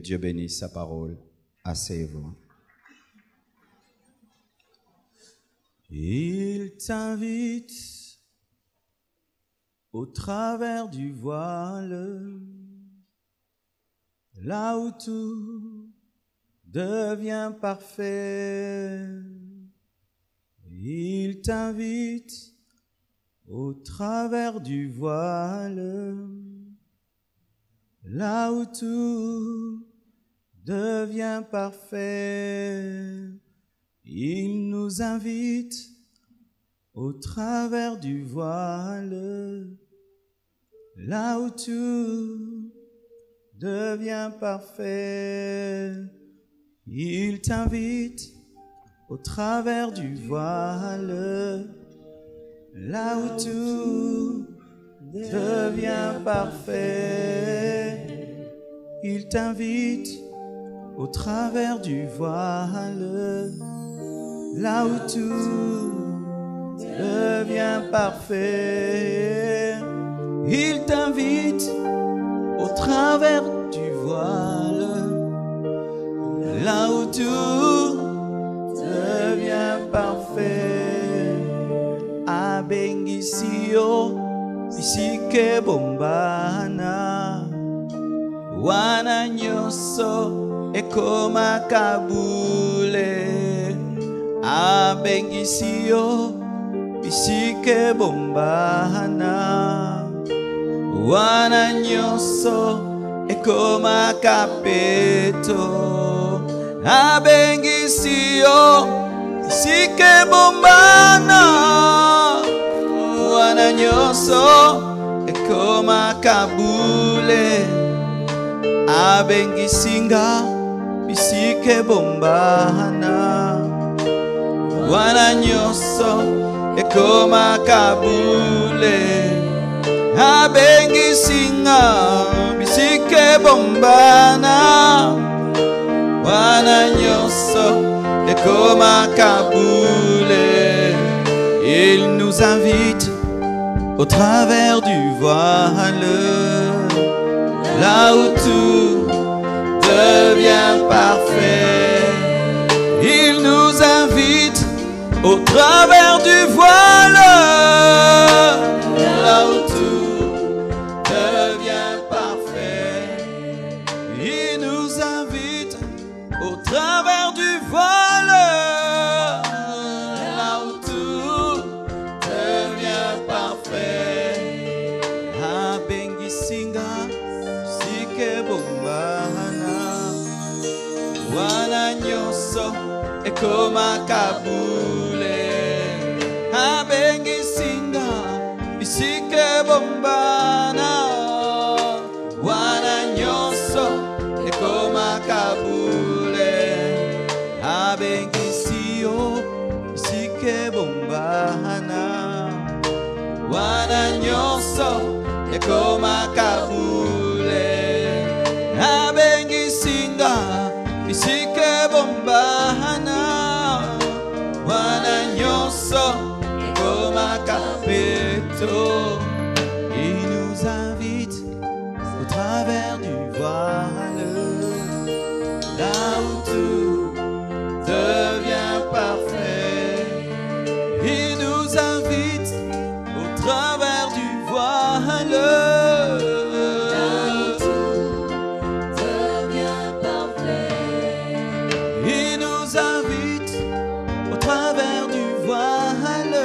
Dieu bénisse sa parole. Asseyez-vous. Il t'invite au travers du voile, là où tout devient parfait. Il t'invite au travers du voile, là où tout devient parfait. Il nous invite au travers du voile, là où tout devient parfait. Il t'invite au travers du voile, là où tout devient parfait. Il t'invite au travers du voile, là où tout devient parfait. Il t'invite au travers du voile, là où tout devient parfait. Abengisio bisike bombana, wana nyoso ekoma kabule. Abengisio bisike bombana, wana nyoso ekoma kapeto. Abengisio bisike bombana, wana nyoso ekoma kabule. Abengisinga bisike bombana, wana nyoso ekoma kabule. Abengisinga bisike bombana, wana nyoso ekoma kabule. Il nous invite au travers du voile, là où tout devient parfait. Il nous invite au travers du voile, là où tout devient parfait. Il nous invite au travers du voile, là où tout devient parfait. Abengisinga sike bombana, wana nyoso ekoma kabule. Abengisinga bisike bombana, wana nyoso ekoma kabule. Abengisio bisike bombana, wana nyoso ekoma kabule. Abengisinga bisike bombana, wana nyoso ekoma kapeto. Il nous invite au travers du voile, là où tout devient parfait. Il nous invite au travers du voile, là où tout devient parfait. Il nous invite au travers du voile,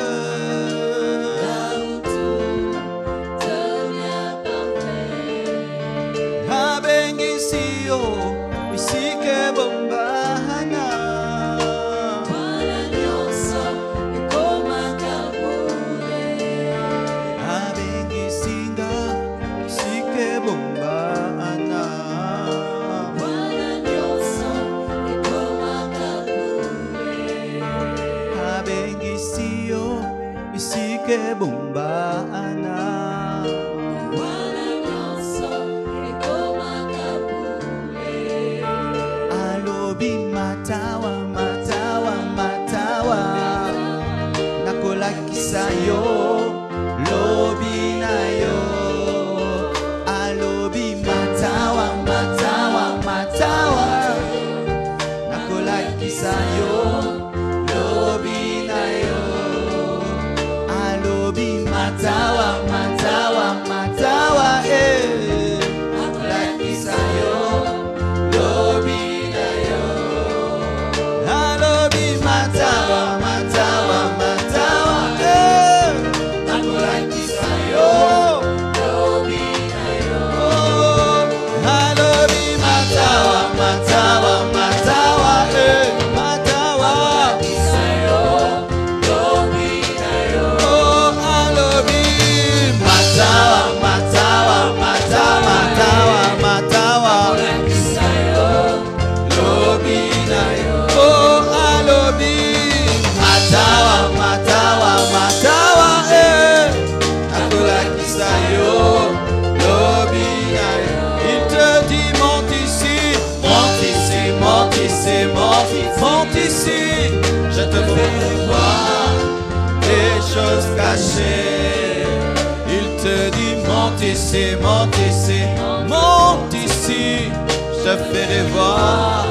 là où tout devient parfait. Abengisio bisike bombana, wana nyoso ekoma kabule. Abengisinga bisike bombana, wana nyoso ekoma kabule. Abengisio bisike bombana, wana nyoso ekoma kabule. Alo monte ici, monte ici, monte ici. Je te ferai voir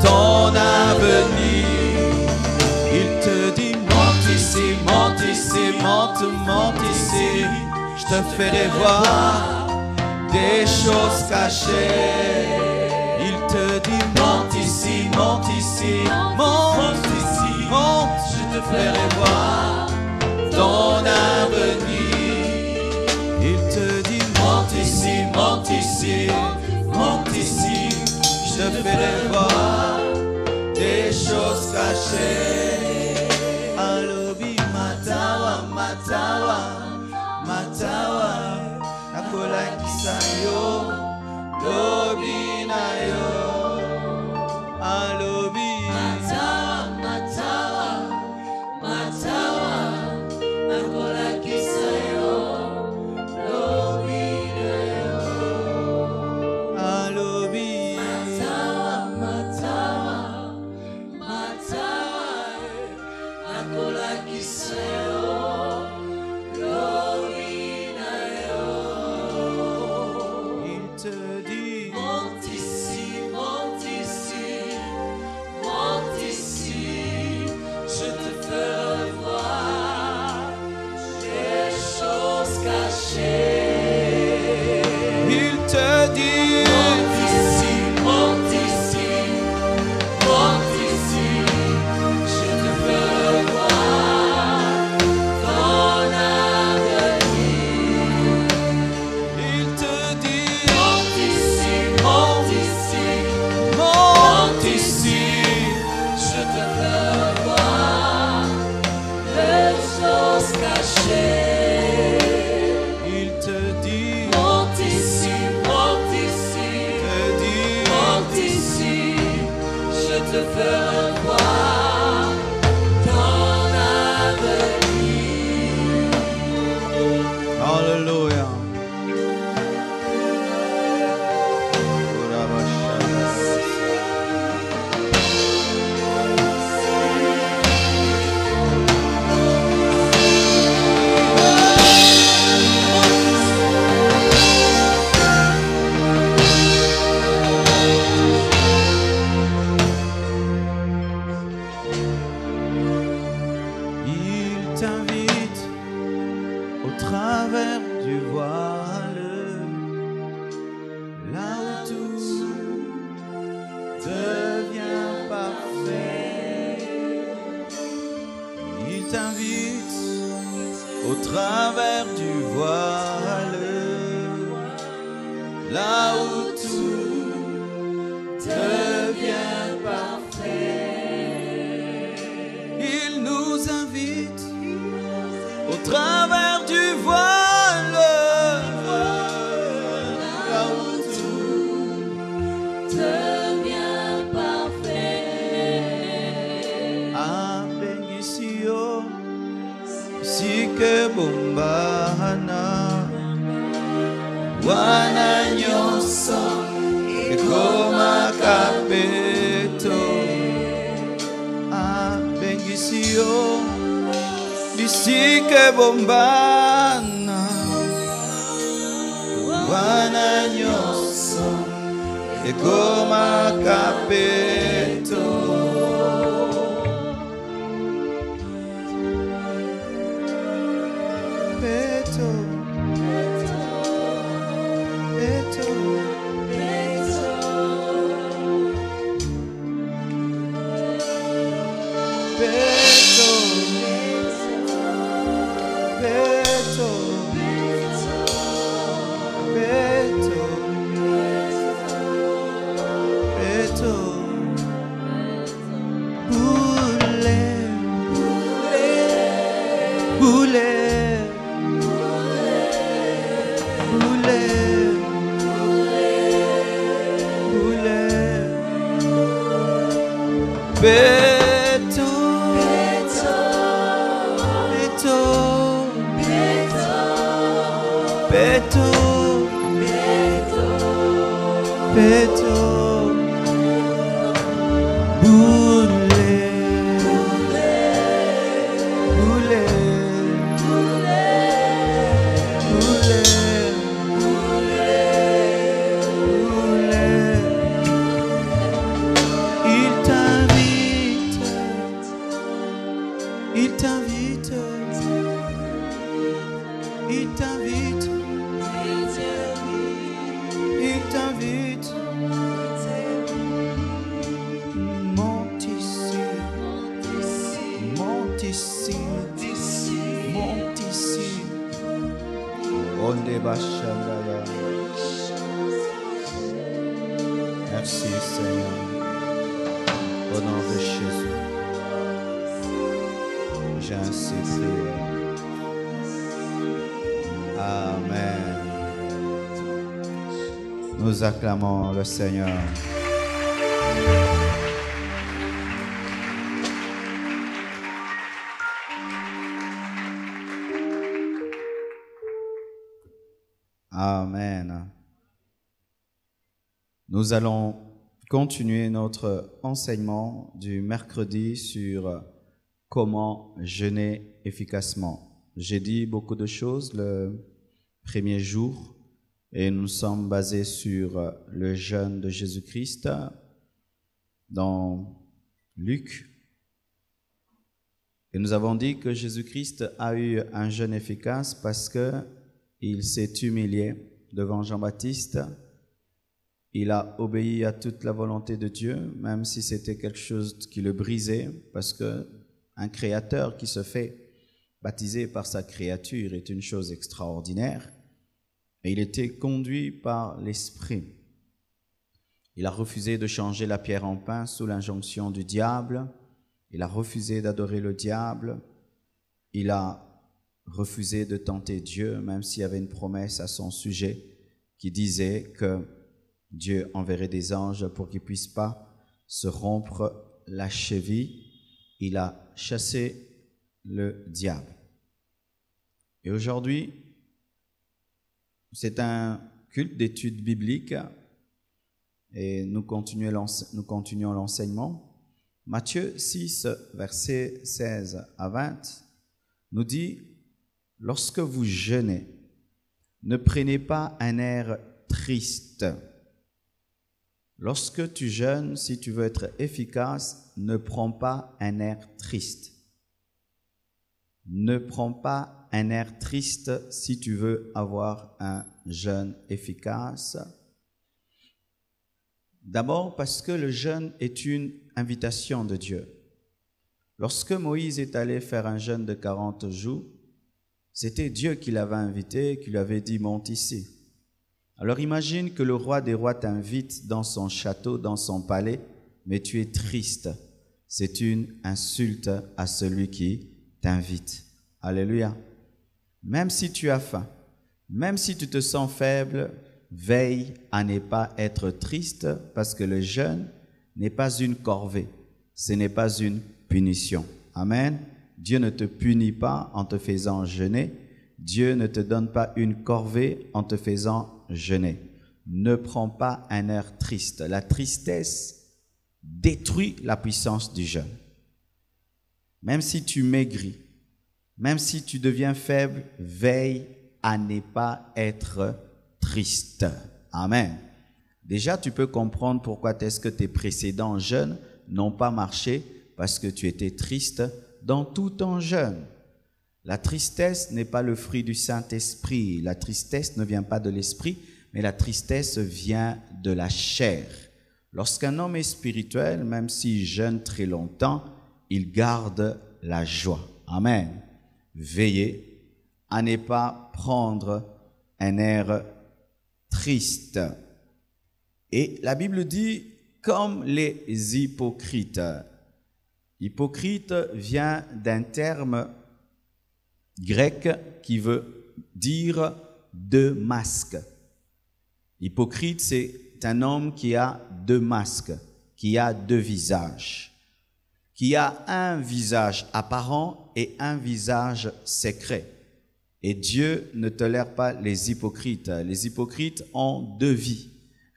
ton avenir. Il te dit monte ici, monte ici, monte, monte ici. Je te ferai voir des choses cachées. Il te dit monte ici, monte ici, monte ici, monte. Je te ferai voir ton avenir. Il te dit monte ici, monte ici, monte ici. Je te ferai voir des choses cachées. Alobi matawa, matawa, matawa. Nakola kisayo, lobi na yo. Alobi matawa, matawa, matawa. Nakola kisayo, lobi na yo. Alobi matawa, matawa, matawa. Nakola kisayo, lobi na yo. Il te dit monte ici, monte ici, monte ici. Je te ferai voir des choses cachées. Il te dit monte ici, monte ici, monte ici. Je te ferai voir ton avenir. Il te dit monte ici, monte ici, monte ici. Je te ferai voir des choses cachées. Il te dit monte ici, monte ici, te dit monte ici. Je te ferai voir ton avenir. Hallelujah. Il t'invite au travers du voile, là où tout devient parfait. Il t'invite au travers du voile, là où tout devient parfait. Il nous invite au travers du voile, là où tout devient parfait. Ah, benissio, si que bombana, wana nyonso, ekoma kapeto. Ah, benissio, si que bombana, wana nyonso, ekoma kapeto. Peto, peto, peto, peto, peto, peto, boulet, boulet, boulet, boulet, peto, peto, peto, peto, boulet, boulet, boulet, boulet. Bashandaya. Merci Seigneur. Au nom de Jésus. J'ai ainsi prié. Amen. Nous acclamons le Seigneur. Amen. Nous allons continuer notre enseignement du mercredi sur comment jeûner efficacement. J'ai dit beaucoup de choses le premier jour et nous sommes basés sur le jeûne de Jésus-Christ dans Luc. Et nous avons dit que Jésus-Christ a eu un jeûne efficace parce qu'il s'est humilié devant Jean-Baptiste. Il a obéi à toute la volonté de Dieu, même si c'était quelque chose qui le brisait, parce qu'un créateur qui se fait baptiser par sa créature est une chose extraordinaire. Et il était conduit par l'Esprit. Il a refusé de changer la pierre en pain sous l'injonction du diable. Il a refusé d'adorer le diable. Il a refusé de tenter Dieu, même s'il y avait une promesse à son sujet qui disait que Dieu enverrait des anges pour qu'ils ne puissent pas se rompre la cheville. Il a chassé le diable. Et aujourd'hui, c'est un culte d'études bibliques et nous continuons l'enseignement. Matthieu 6, versets 16 à 20 nous dit « Lorsque vous jeûnez, ne prenez pas un air triste. » Lorsque tu jeûnes, si tu veux être efficace, ne prends pas un air triste. Ne prends pas un air triste si tu veux avoir un jeûne efficace. D'abord parce que le jeûne est une invitation de Dieu. Lorsque Moïse est allé faire un jeûne de 40 jours, c'était Dieu qui l'avait invité, qui lui avait dit « monte ici ». Alors imagine que le roi des rois t'invite dans son château, dans son palais, mais tu es triste. C'est une insulte à celui qui t'invite. Alléluia. Même si tu as faim, même si tu te sens faible, veille à ne pas être triste parce que le jeûne n'est pas une corvée, ce n'est pas une punition. Amen. Dieu ne te punit pas en te faisant jeûner. Dieu ne te donne pas une corvée en te faisant jeûner. Ne prends pas un air triste. La tristesse détruit la puissance du jeûne. Même si tu maigris, même si tu deviens faible, veille à ne pas être triste. Amen. Déjà, tu peux comprendre pourquoi est-ce que tes précédents jeûnes n'ont pas marché, parce que tu étais triste dans tout ton jeûne. La tristesse n'est pas le fruit du Saint-Esprit. La tristesse ne vient pas de l'esprit, mais la tristesse vient de la chair. Lorsqu'un homme est spirituel, même s'il jeûne très longtemps, il garde la joie. Amen. Veillez à ne pas prendre un air triste. Et la Bible dit, comme les hypocrites. Hypocrite vient d'un terme grec qui veut dire deux masques. Hypocrite, c'est un homme qui a deux masques, qui a deux visages, qui a un visage apparent et un visage secret. Et Dieu ne tolère pas les hypocrites. Les hypocrites ont deux vies.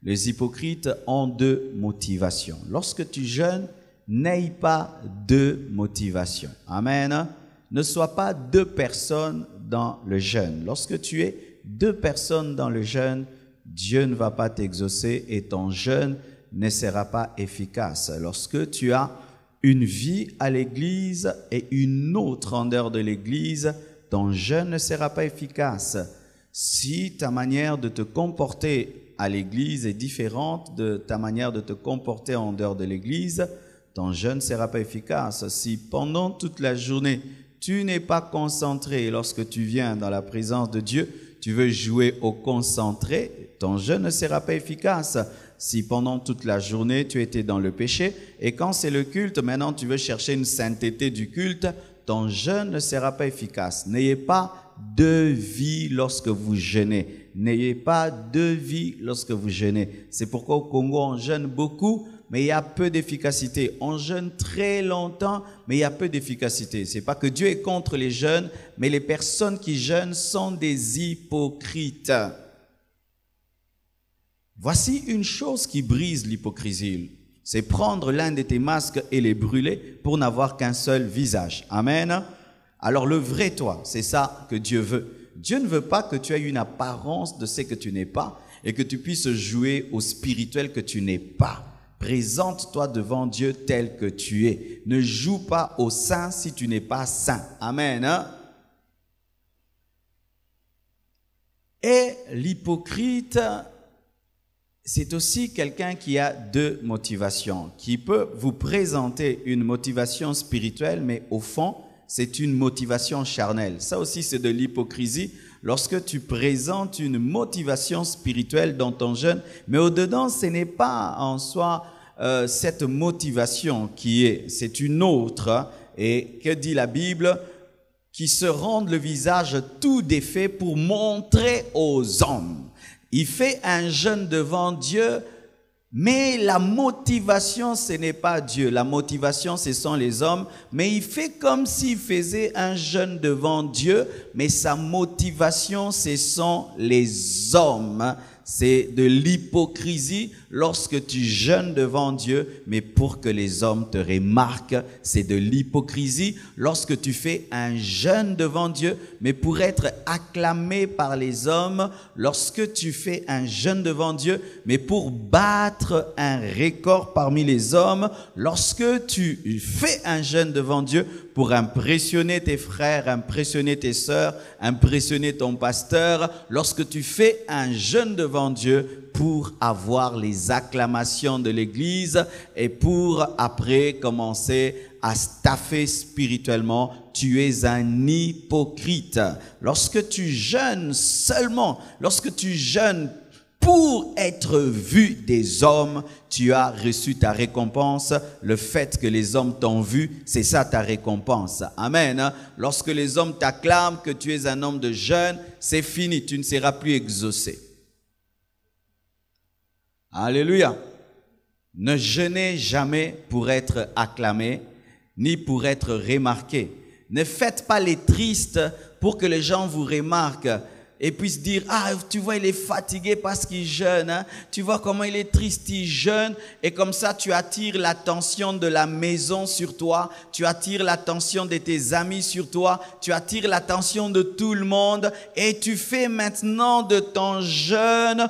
Les hypocrites ont deux motivations. Lorsque tu jeûnes, n'aie pas deux motivations. Amen. Ne sois pas deux personnes dans le jeûne. Lorsque tu es deux personnes dans le jeûne, Dieu ne va pas t'exaucer et ton jeûne ne sera pas efficace. Lorsque tu as une vie à l'église et une autre en dehors de l'église, ton jeûne ne sera pas efficace. Si ta manière de te comporter à l'église est différente de ta manière de te comporter en dehors de l'église, ton jeûne ne sera pas efficace. Si pendant toute la journée, tu n'es pas concentré lorsque tu viens dans la présence de Dieu, tu veux jouer au concentré, ton jeûne ne sera pas efficace. Si pendant toute la journée, tu étais dans le péché, et quand c'est le culte, maintenant tu veux chercher une sainteté du culte, ton jeûne ne sera pas efficace. N'ayez pas deux vies lorsque vous jeûnez. N'ayez pas deux vies lorsque vous jeûnez. C'est pourquoi au Congo, on jeûne beaucoup, mais il y a peu d'efficacité. On jeûne très longtemps, mais il y a peu d'efficacité. C'est pas que Dieu est contre les jeûnes, mais les personnes qui jeûnent sont des hypocrites. Voici une chose qui brise l'hypocrisie. C'est prendre l'un de tes masques et les brûler pour n'avoir qu'un seul visage. Amen. Alors le vrai toi, c'est ça que Dieu veut. Dieu ne veut pas que tu aies une apparence de ce que tu n'es pas et que tu puisses jouer au spirituel que tu n'es pas. Présente-toi devant Dieu tel que tu es. Ne joue pas au saint si tu n'es pas saint. Amen. Et l'hypocrite, c'est aussi quelqu'un qui a deux motivations, qui peut vous présenter une motivation spirituelle, mais au fond, c'est une motivation charnelle. Ça aussi, c'est de l'hypocrisie. Lorsque tu présentes une motivation spirituelle dans ton jeûne, mais au-dedans, ce n'est pas en soi cette motivation qui est, c'est une autre. Et que dit la Bible? Qui se rendent le visage tout défait pour montrer aux hommes. Il fait un jeûne devant Dieu, mais la motivation, ce n'est pas Dieu. La motivation, ce sont les hommes. Mais il fait comme s'il faisait un jeûne devant Dieu, mais sa motivation, ce sont les hommes. C'est de l'hypocrisie lorsque tu jeûnes devant Dieu, mais pour que les hommes te remarquent. C'est de l'hypocrisie lorsque tu fais un jeûne devant Dieu, mais pour être acclamé par les hommes. Lorsque tu fais un jeûne devant Dieu, mais pour battre un record parmi les hommes. Lorsque tu fais un jeûne devant Dieu, pour impressionner tes frères, impressionner tes sœurs, impressionner ton pasteur. Lorsque tu fais un jeûne devant Dieu pour avoir les acclamations de l'Église et pour après commencer à staffer spirituellement, tu es un hypocrite. Lorsque tu jeûnes seulement, lorsque tu jeûnes pour être vu des hommes, tu as reçu ta récompense. Le fait que les hommes t'ont vu, c'est ça ta récompense. Amen. Lorsque les hommes t'acclament que tu es un homme de jeûne, c'est fini, tu ne seras plus exaucé. Alléluia. Ne jeûnez jamais pour être acclamé, ni pour être remarqué. Ne faites pas les tristes pour que les gens vous remarquent et puissent dire, ah, tu vois, il est fatigué parce qu'il jeûne, hein? Tu vois comment il est triste, il jeûne, et comme ça, tu attires l'attention de la maison sur toi, tu attires l'attention de tes amis sur toi, tu attires l'attention de tout le monde, et tu fais maintenant de ton jeûne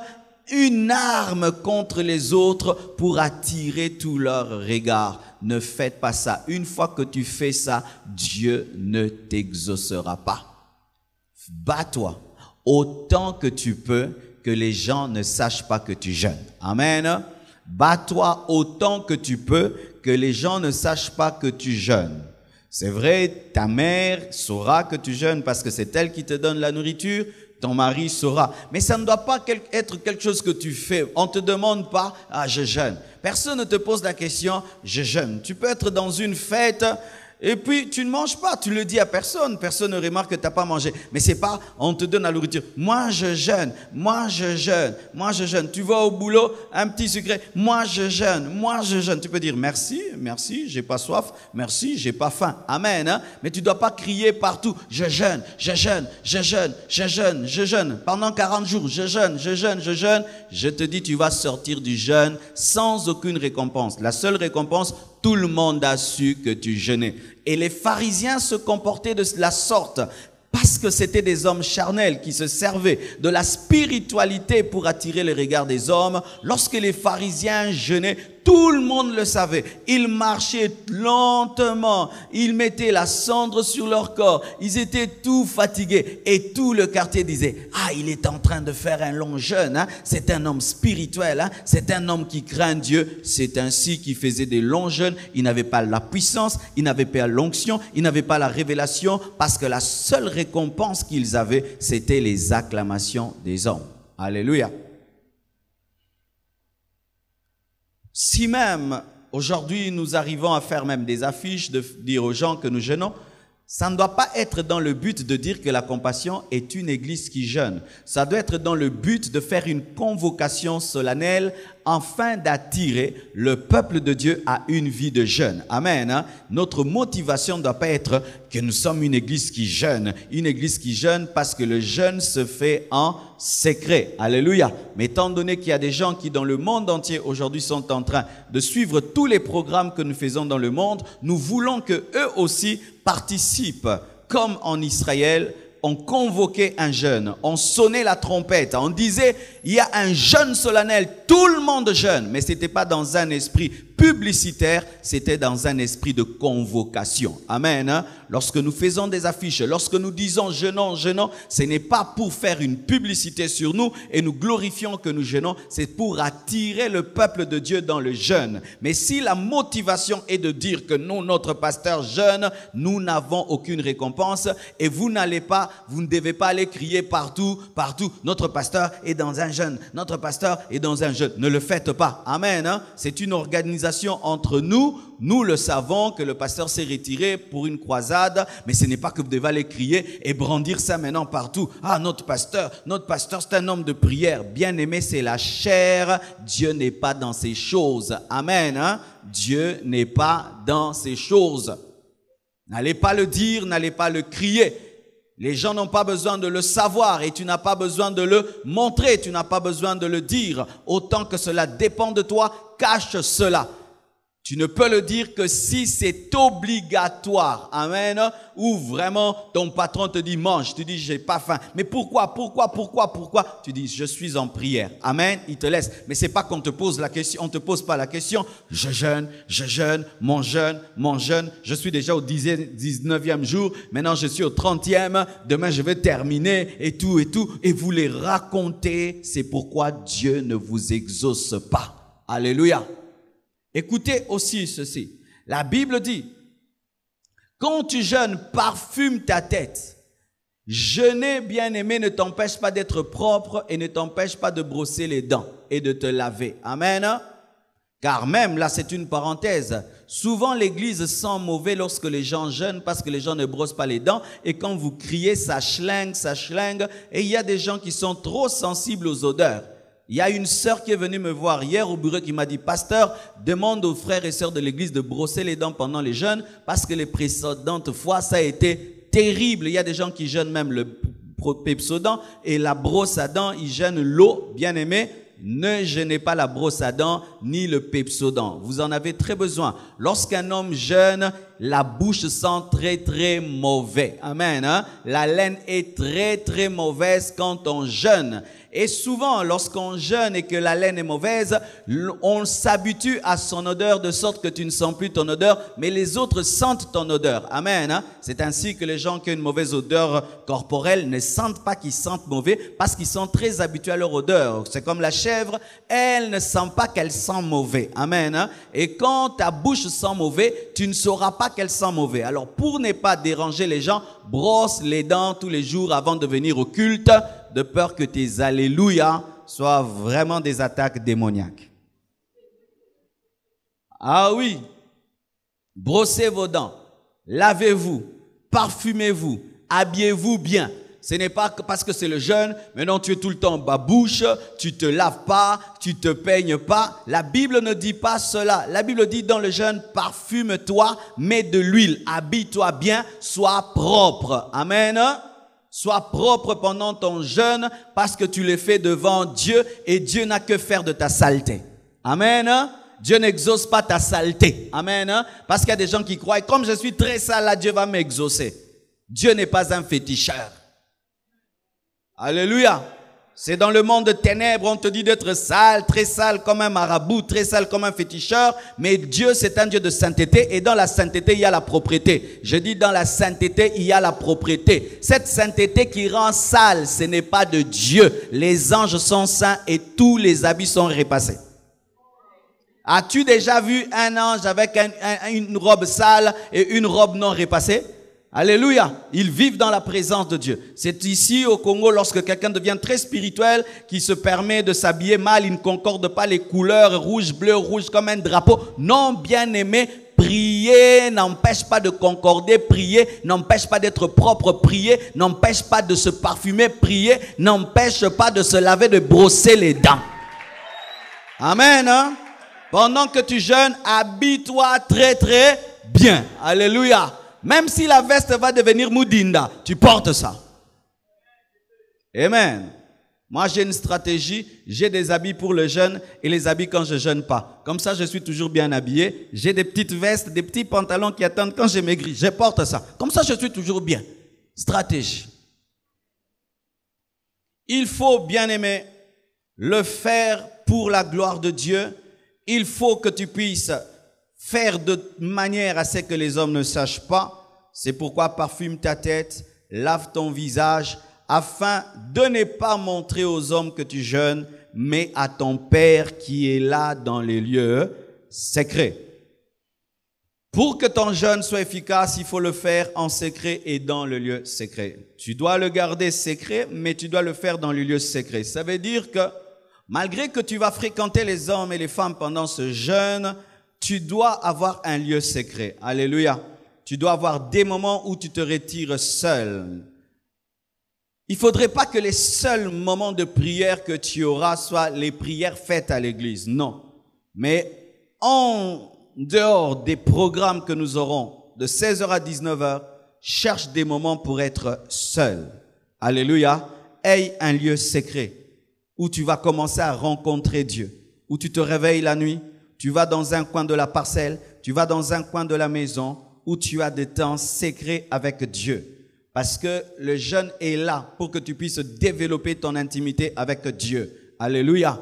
une arme contre les autres pour attirer tout leur regard. Ne faites pas ça. Une fois que tu fais ça, Dieu ne t'exaucera pas. Bats-toi autant que tu peux, que les gens ne sachent pas que tu jeûnes. Amen. Bats-toi autant que tu peux, que les gens ne sachent pas que tu jeûnes. C'est vrai, ta mère saura que tu jeûnes parce que c'est elle qui te donne la nourriture. Ton mari saura. Mais ça ne doit pas être quelque chose que tu fais. On ne te demande pas, ah, je jeûne. Personne ne te pose la question, je jeûne. Tu peux être dans une fête et puis tu ne manges pas. Tu le dis à personne. Personne ne remarque que tu n'as pas mangé. Mais c'est pas, on te donne la nourriture. Moi, je jeûne. Moi, je jeûne. Moi, je jeûne. Tu vas au boulot, un petit secret. Moi, je jeûne. Moi, je jeûne. Tu peux dire merci, merci, j'ai pas soif. Merci, j'ai pas faim. Amen. Hein? Mais tu dois pas crier partout. Je jeûne, je jeûne, je jeûne, je jeûne, je jeûne. Pendant 40 jours, je jeûne, je jeûne, je jeûne. Je te dis, tu vas sortir du jeûne sans aucune récompense. La seule récompense, tout le monde a su que tu jeûnais. Et les pharisiens se comportaient de la sorte parce que c'était des hommes charnels qui se servaient de la spiritualité pour attirer le regard des hommes. Lorsque les pharisiens jeûnaient, Tout le monde le savait. Ils marchaient lentement. Ils mettaient la cendre sur leur corps. Ils étaient tout fatigués. Et tout le quartier disait, ah, il est en train de faire un long jeûne. Hein? C'est un homme spirituel. Hein? C'est un homme qui craint Dieu. C'est ainsi qu'il faisait des longs jeûnes. Il n'avait pas la puissance. Il n'avait pas l'onction. Il n'avait pas la révélation. Parce que la seule récompense qu'ils avaient, c'était les acclamations des hommes. Alléluia. Si même aujourd'hui nous arrivons à faire même des affiches, de dire aux gens que nous jeûnons, ça ne doit pas être dans le but de dire que la Compassion est une église qui jeûne. Ça doit être dans le but de faire une convocation solennelle afin d'attirer le peuple de Dieu à une vie de jeûne. Amen. Hein? Notre motivation ne doit pas être que nous sommes une église qui jeûne. Une église qui jeûne parce que le jeûne se fait en secret. Alléluia. Mais étant donné qu'il y a des gens qui dans le monde entier aujourd'hui sont en train de suivre tous les programmes que nous faisons dans le monde, nous voulons que eux aussi participent, comme en Israël. On convoquait un jeûne, on sonnait la trompette, on disait, il y a un jeûne solennel, tout le monde jeûne, mais ce n'était pas dans un esprit publicitaire, c'était dans un esprit de convocation. Amen. Hein? Lorsque nous faisons des affiches, lorsque nous disons jeûnons, jeûnons, ce n'est pas pour faire une publicité sur nous et nous glorifions que nous jeûnons, c'est pour attirer le peuple de Dieu dans le jeûne. Mais si la motivation est de dire que nous, notre pasteur jeûne, nous n'avons aucune récompense et vous ne devez pas aller crier partout, notre pasteur est dans un jeûne, notre pasteur est dans un jeûne. Ne le faites pas. Amen. Hein? C'est une organisation entre nous. Nous le savons que le pasteur s'est retiré pour une croisade, mais ce n'est pas que vous devez aller crier et brandir ça maintenant partout. Ah, notre pasteur, c'est un homme de prière. Bien aimé, c'est la chair. Dieu n'est pas dans ces choses. Amen. Hein? Dieu n'est pas dans ces choses. N'allez pas le dire, n'allez pas le crier. Les gens n'ont pas besoin de le savoir et tu n'as pas besoin de le montrer, tu n'as pas besoin de le dire. Autant que cela dépend de toi, cache cela. Tu ne peux le dire que si c'est obligatoire. Amen. Ou vraiment ton patron te dit mange, tu dis j'ai pas faim. Mais pourquoi? Tu dis je suis en prière. Amen. Il te laisse. Mais c'est pas qu'on te pose la question, on te pose pas la question. Je jeûne, mon jeûne. Je suis déjà au 19e jour. Maintenant je suis au 30e. Demain je vais terminer et tout. Et vous les racontez. C'est pourquoi Dieu ne vous exauce pas. Alléluia. Écoutez aussi ceci. La Bible dit, quand tu jeûnes, parfume ta tête. Jeûner, bien-aimé, ne t'empêche pas d'être propre et ne t'empêche pas de brosser les dents et de te laver. Amen. Car même, là c'est une parenthèse, souvent l'église sent mauvais lorsque les gens jeûnent parce que les gens ne brossent pas les dents et quand vous criez, ça schlingue. Et il y a des gens qui sont trop sensibles aux odeurs. Il y a une sœur qui est venue me voir hier au bureau qui m'a dit, pasteur, demande aux frères et sœurs de l'église de brosser les dents pendant les jeûnes parce que les précédentes fois, ça a été terrible. Il y a des gens qui jeûnent même le Pepsodent et la brosse à dents, ils jeûnent l'eau, bien aimé. Ne jeûnez pas la brosse à dents ni le Pepsodent. Vous en avez très besoin. Lorsqu'un homme jeûne, la bouche sent très mauvais. Amen. Hein? La laine est très mauvaise quand on jeûne. Et souvent, lorsqu'on jeûne et que la laine est mauvaise, on s'habitue à son odeur de sorte que tu ne sens plus ton odeur, mais les autres sentent ton odeur. Amen. Hein? C'est ainsi que les gens qui ont une mauvaise odeur corporelle ne sentent pas qu'ils sentent mauvais parce qu'ils sont très habitués à leur odeur. C'est comme la chèvre, elle ne sent pas qu'elle sent mauvais. Amen. Hein? Et quand ta bouche sent mauvais, tu ne sauras pas qu'elle sent mauvais. Alors, pour ne pas déranger les gens, brosse les dents tous les jours avant de venir au culte, de peur que tes alléluia soient vraiment des attaques démoniaques. Ah oui, brossez vos dents, lavez-vous, parfumez-vous, habillez-vous bien. Ce n'est pas parce que c'est le jeûne, mais non, tu es tout le temps babouche, tu te laves pas, tu te peignes pas. La Bible ne dit pas cela. La Bible dit dans le jeûne, parfume-toi, mets de l'huile, habille-toi bien, sois propre. Amen. Sois propre pendant ton jeûne parce que tu le fais devant Dieu et Dieu n'a que faire de ta saleté. Amen. Dieu n'exauce pas ta saleté. Amen. Parce qu'il y a des gens qui croient, comme je suis très sale, là, Dieu va m'exaucer. Dieu n'est pas un féticheur. Alléluia. C'est dans le monde de ténèbres, on te dit d'être sale, très sale comme un marabout, très sale comme un féticheur. Mais Dieu, c'est un Dieu de sainteté. Et dans la sainteté, il y a la propreté. Je dis dans la sainteté, il y a la propreté. Cette sainteté qui rend sale, ce n'est pas de Dieu. Les anges sont saints et tous les habits sont repassés. As-tu déjà vu un ange avec une robe sale et une robe non repassée? Alléluia. Ils vivent dans la présence de Dieu. C'est ici au Congo, lorsque quelqu'un devient très spirituel, qui se permet de s'habiller mal, il ne concorde pas les couleurs rouge, bleu, rouge comme un drapeau. Non, bien aimé, prier n'empêche pas de concorder, prier n'empêche pas d'être propre, prier n'empêche pas de se parfumer, prier n'empêche pas de se laver, de brosser les dents. Amen. Hein? Pendant que tu jeûnes, habille-toi très très bien. Alléluia. Même si la veste va devenir moudinda, tu portes ça. Amen. Moi, j'ai une stratégie. J'ai des habits pour le jeûne et les habits quand je jeûne pas. Comme ça, je suis toujours bien habillé. J'ai des petites vestes, des petits pantalons qui attendent quand j'ai maigri. Je porte ça. Comme ça, je suis toujours bien. Stratégie. Il faut, bien aimer, le faire pour la gloire de Dieu. Il faut que tu puisses faire de manière à ce que les hommes ne sachent pas. C'est pourquoi parfume ta tête, lave ton visage, afin de ne pas montrer aux hommes que tu jeûnes, mais à ton Père qui est là dans les lieux secrets. Pour que ton jeûne soit efficace, il faut le faire en secret et dans le lieu secret. Tu dois le garder secret, mais tu dois le faire dans le lieu secret. Ça veut dire que malgré que tu vas fréquenter les hommes et les femmes pendant ce jeûne, tu dois avoir un lieu secret. Alléluia. Tu dois avoir des moments où tu te retires seul. Il ne faudrait pas que les seuls moments de prière que tu auras soient les prières faites à l'église. Non. Mais en dehors des programmes que nous aurons de 16h à 19h, cherche des moments pour être seul. Alléluia. Aie un lieu secret où tu vas commencer à rencontrer Dieu. Où tu te réveilles la nuit. Tu vas dans un coin de la parcelle, tu vas dans un coin de la maison où tu as des temps secrets avec Dieu. Parce que le jeûne est là pour que tu puisses développer ton intimité avec Dieu. Alléluia.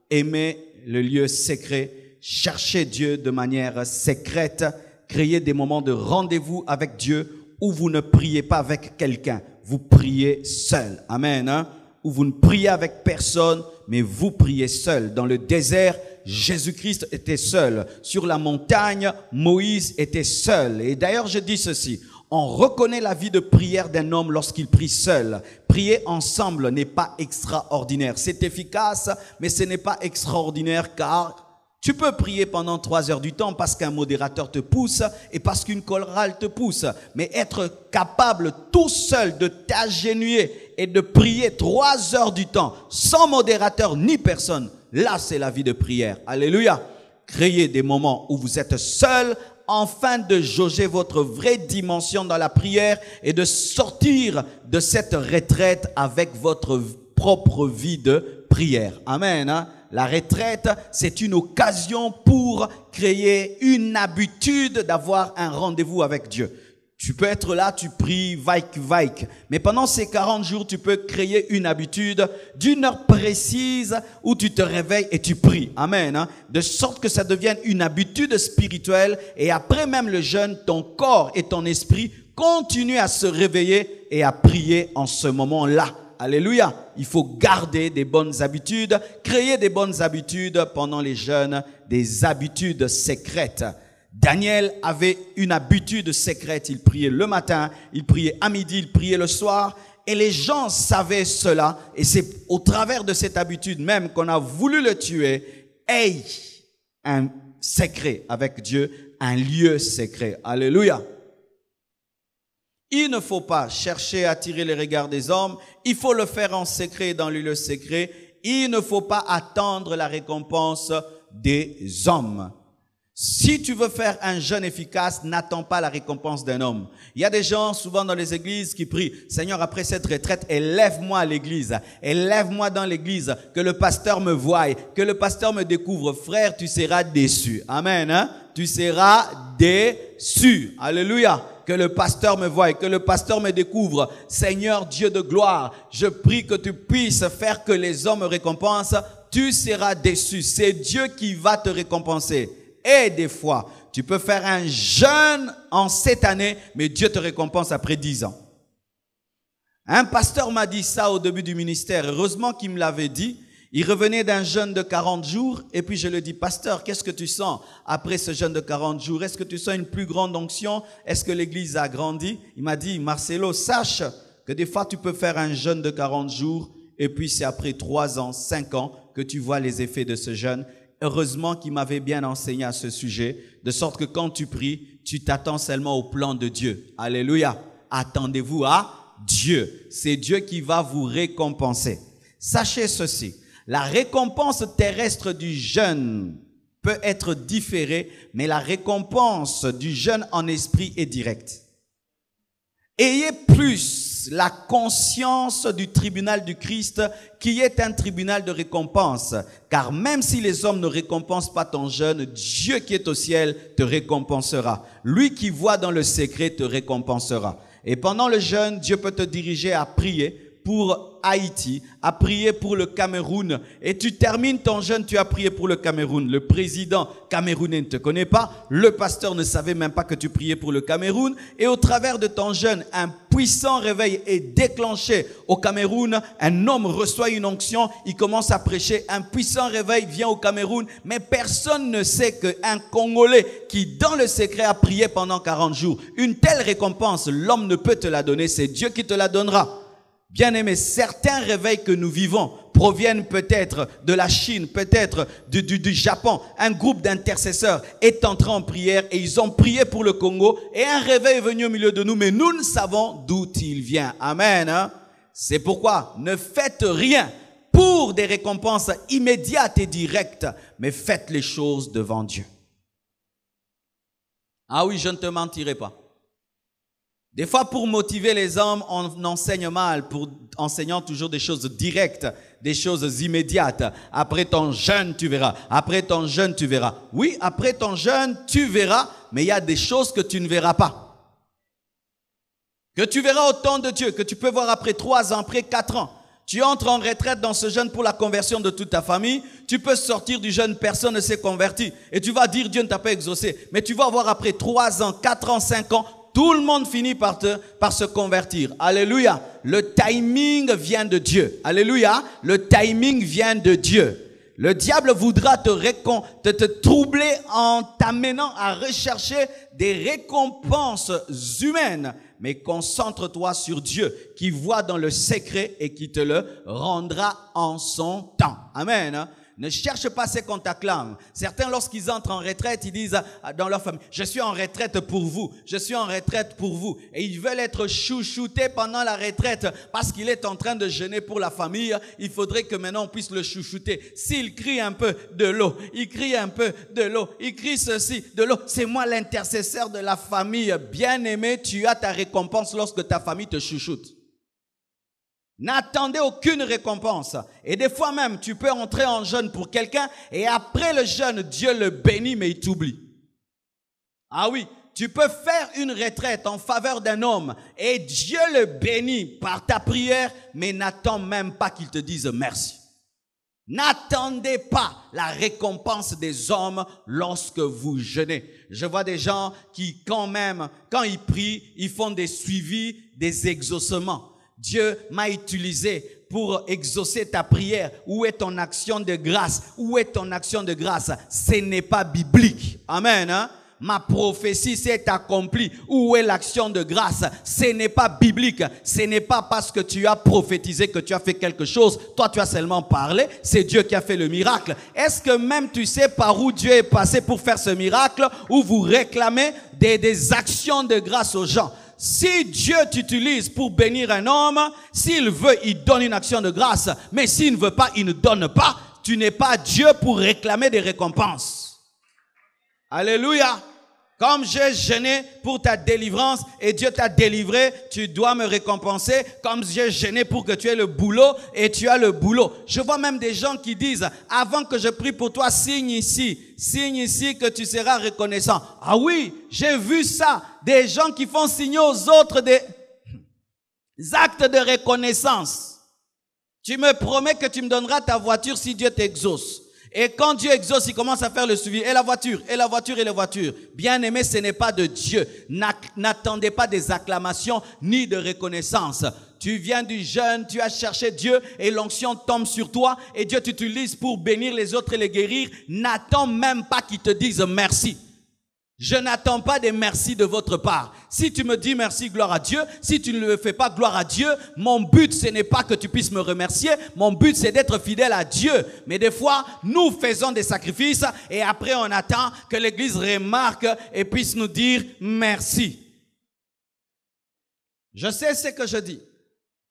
Aimer le lieu secret, chercher Dieu de manière secrète, créer des moments de rendez-vous avec Dieu où vous ne priez pas avec quelqu'un, vous priez seul. Amen. Hein? Où vous ne priez avec personne, mais vous priez seul. Dans le désert, Jésus-Christ était seul. Sur la montagne, Moïse était seul. Et d'ailleurs, je dis ceci. On reconnaît la vie de prière d'un homme lorsqu'il prie seul. Prier ensemble n'est pas extraordinaire. C'est efficace, mais ce n'est pas extraordinaire car tu peux prier pendant 3 heures du temps parce qu'un modérateur te pousse et parce qu'une chorale te pousse. Mais être capable tout seul de t'agenouiller et de prier 3 heures du temps sans modérateur ni personne, là c'est la vie de prière. Alléluia. Créez des moments où vous êtes seul afin de jauger votre vraie dimension dans la prière et de sortir de cette retraite avec votre propre vie de prière. Amen. Hein? La retraite, c'est une occasion pour créer une habitude d'avoir un rendez-vous avec Dieu. Tu peux être là, tu pries, vaik. Mais pendant ces 40 jours, tu peux créer une habitude d'1 heure précise où tu te réveilles et tu pries. Amen. Hein? De sorte que ça devienne une habitude spirituelle et après même le jeûne, ton corps et ton esprit continuent à se réveiller et à prier en ce moment-là. Alléluia. Il faut garder des bonnes habitudes, créer des bonnes habitudes pendant les jeûnes, des habitudes secrètes. Daniel avait une habitude secrète. Il priait le matin, il priait à midi, il priait le soir. Et les gens savaient cela. Et c'est au travers de cette habitude même qu'on a voulu le tuer. Aie un secret avec Dieu, un lieu secret. Alléluia. Il ne faut pas chercher à attirer les regards des hommes. Il faut le faire en secret dans le lieu secret. Il ne faut pas attendre la récompense des hommes. Si tu veux faire un jeûne efficace, n'attends pas la récompense d'un homme. Il y a des gens souvent dans les églises qui prient, Seigneur, après cette retraite, élève-moi à l'église, élève-moi dans l'église, que le pasteur me voie, que le pasteur me découvre. Frère, tu seras déçu. Amen. Hein? Tu seras déçu. Alléluia. que le pasteur me voie, que le pasteur me découvre. Seigneur Dieu de gloire, je prie que tu puisses faire que les hommes me récompensent. Tu seras déçu. C'est Dieu qui va te récompenser. Et des fois, tu peux faire un jeûne en cette année, mais Dieu te récompense après 10 ans. Un pasteur m'a dit ça au début du ministère. Heureusement qu'il me l'avait dit. Il revenait d'un jeûne de 40 jours et puis je lui ai dit, pasteur, qu'est-ce que tu sens après ce jeûne de 40 jours? Est-ce que tu sens une plus grande onction? Est-ce que l'église a grandi? Il m'a dit, Marcelo, sache que des fois tu peux faire un jeûne de 40 jours et puis c'est après 3 ans, 5 ans que tu vois les effets de ce jeûne. Heureusement qu'il m'avait bien enseigné à ce sujet, de sorte que quand tu pries, tu t'attends seulement au plan de Dieu. Alléluia. Attendez-vous à Dieu. C'est Dieu qui va vous récompenser. Sachez ceci. La récompense terrestre du jeûne peut être différée, mais la récompense du jeûne en esprit est directe. Ayez plus la conscience du tribunal du Christ, qui est un tribunal de récompense. Car même si les hommes ne récompensent pas ton jeûne, Dieu qui est au ciel te récompensera. Lui qui voit dans le secret te récompensera. Et pendant le jeûne, Dieu peut te diriger à prier pour Haïti, à prier pour le Cameroun. Et tu termines ton jeûne, tu as prié pour le Cameroun. Le président camerounais ne te connaît pas. Le pasteur ne savait même pas que tu priais pour le Cameroun. Et au travers de ton jeûne, un puissant réveil est déclenché au Cameroun. Un homme reçoit une onction, il commence à prêcher. Un puissant réveil vient au Cameroun. Mais personne ne sait qu'un Congolais qui, dans le secret, a prié pendant 40 jours. Une telle récompense, l'homme ne peut te la donner. C'est Dieu qui te la donnera. Bien-aimés, certains réveils que nous vivons proviennent peut-être de la Chine, peut-être du Japon. Un groupe d'intercesseurs est entré en prière et ils ont prié pour le Congo et un réveil est venu au milieu de nous, mais nous ne savons d'où il vient. Amen. Hein? C'est pourquoi ne faites rien pour des récompenses immédiates et directes, mais faites les choses devant Dieu. Ah oui, je ne te mentirai pas. Des fois, pour motiver les hommes, on enseigne mal, pour enseignant toujours des choses directes, des choses immédiates. Après ton jeûne, tu verras. Après ton jeûne, tu verras. Oui, après ton jeûne, tu verras, mais il y a des choses que tu ne verras pas. Que tu verras au temps de Dieu, que tu peux voir après 3 ans, après 4 ans. Tu entres en retraite dans ce jeûne pour la conversion de toute ta famille. Tu peux sortir du jeûne, personne ne s'est converti. Et tu vas dire, Dieu ne t'a pas exaucé. Mais tu vas voir après 3 ans, 4 ans, 5 ans, tout le monde finit par se convertir. Alléluia. Le timing vient de Dieu. Alléluia. Le timing vient de Dieu. Le diable voudra te troubler en t'amenant à rechercher des récompenses humaines. Mais concentre-toi sur Dieu qui voit dans le secret et qui te le rendra en son temps. Amen. Ne cherche pas ce qu'on t'acclame. Certains, lorsqu'ils entrent en retraite, ils disent dans leur famille, je suis en retraite pour vous, je suis en retraite pour vous. Et ils veulent être chouchoutés pendant la retraite parce qu'il est en train de jeûner pour la famille. Il faudrait que maintenant on puisse le chouchouter. S'il crie un peu de l'eau, il crie un peu de l'eau, il crie ceci, de l'eau. C'est moi l'intercesseur de la famille. Bien-aimé, tu as ta récompense lorsque ta famille te chouchoute. N'attendez aucune récompense. Et des fois même, tu peux entrer en jeûne pour quelqu'un et après le jeûne, Dieu le bénit, mais il t'oublie. Ah oui, tu peux faire une retraite en faveur d'un homme et Dieu le bénit par ta prière, mais n'attends même pas qu'il te dise merci. N'attendez pas la récompense des hommes lorsque vous jeûnez. Je vois des gens qui, quand ils prient, ils font des suivis, des exaucements. Dieu m'a utilisé pour exaucer ta prière. Où est ton action de grâce? Où est ton action de grâce? Ce n'est pas biblique. Amen. Hein? Ma prophétie s'est accomplie. Où est l'action de grâce? Ce n'est pas biblique. Ce n'est pas parce que tu as prophétisé que tu as fait quelque chose. Toi, tu as seulement parlé. C'est Dieu qui a fait le miracle. Est-ce que même tu sais par où Dieu est passé pour faire ce miracle? Où vous réclamez des actions de grâce aux gens? Si Dieu t'utilise pour bénir un homme, s'il veut, il donne une action de grâce. Mais s'il ne veut pas, il ne donne pas. Tu n'es pas Dieu pour réclamer des récompenses. Alléluia. Comme j'ai jeûné pour ta délivrance et Dieu t'a délivré, tu dois me récompenser. Comme j'ai jeûné pour que tu aies le boulot et tu as le boulot. Je vois même des gens qui disent, avant que je prie pour toi, signe ici que tu seras reconnaissant. Ah oui, j'ai vu ça. Des gens qui font signer aux autres des actes de reconnaissance. Tu me promets que tu me donneras ta voiture si Dieu t'exauce. Et quand Dieu exauce, il commence à faire le suivi. Et la voiture, et la voiture, et la voiture. Bien aimé, ce n'est pas de Dieu. N'attendez pas des acclamations ni de reconnaissance. Tu viens du jeûne, tu as cherché Dieu et l'onction tombe sur toi et Dieu t'utilise pour bénir les autres et les guérir. N'attends même pas qu'ils te disent merci. Je n'attends pas des merci de votre part. Si tu me dis merci, gloire à Dieu. Si tu ne le fais pas, gloire à Dieu. Mon but, ce n'est pas que tu puisses me remercier. Mon but, c'est d'être fidèle à Dieu. Mais des fois, nous faisons des sacrifices et après, on attend que l'Église remarque et puisse nous dire merci. Je sais ce que je dis,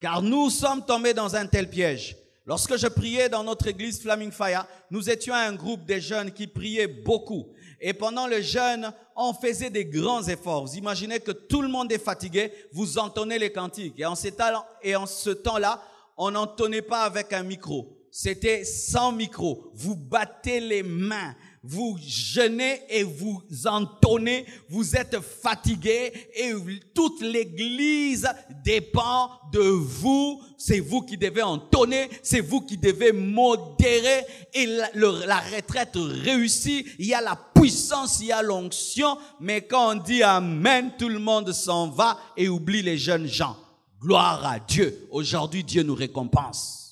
car nous sommes tombés dans un tel piège. Lorsque je priais dans notre église Flaming Fire, nous étions un groupe de jeunes qui priaient beaucoup. Et pendant le jeûne, on faisait des grands efforts. Vous imaginez que tout le monde est fatigué, vous entonnez les cantiques. Et en ce temps-là, on n'entonnait pas avec un micro. C'était sans micro. Vous battez les mains, vous jeûnez et vous entonnez. Vous êtes fatigué et toute l'église dépend de vous. C'est vous qui devez entonner, c'est vous qui devez modérer et la retraite réussit. Il y a la puissance, il y a l'onction, mais quand on dit Amen, tout le monde s'en va et oublie les jeunes gens. Gloire à Dieu. Aujourd'hui, Dieu nous récompense.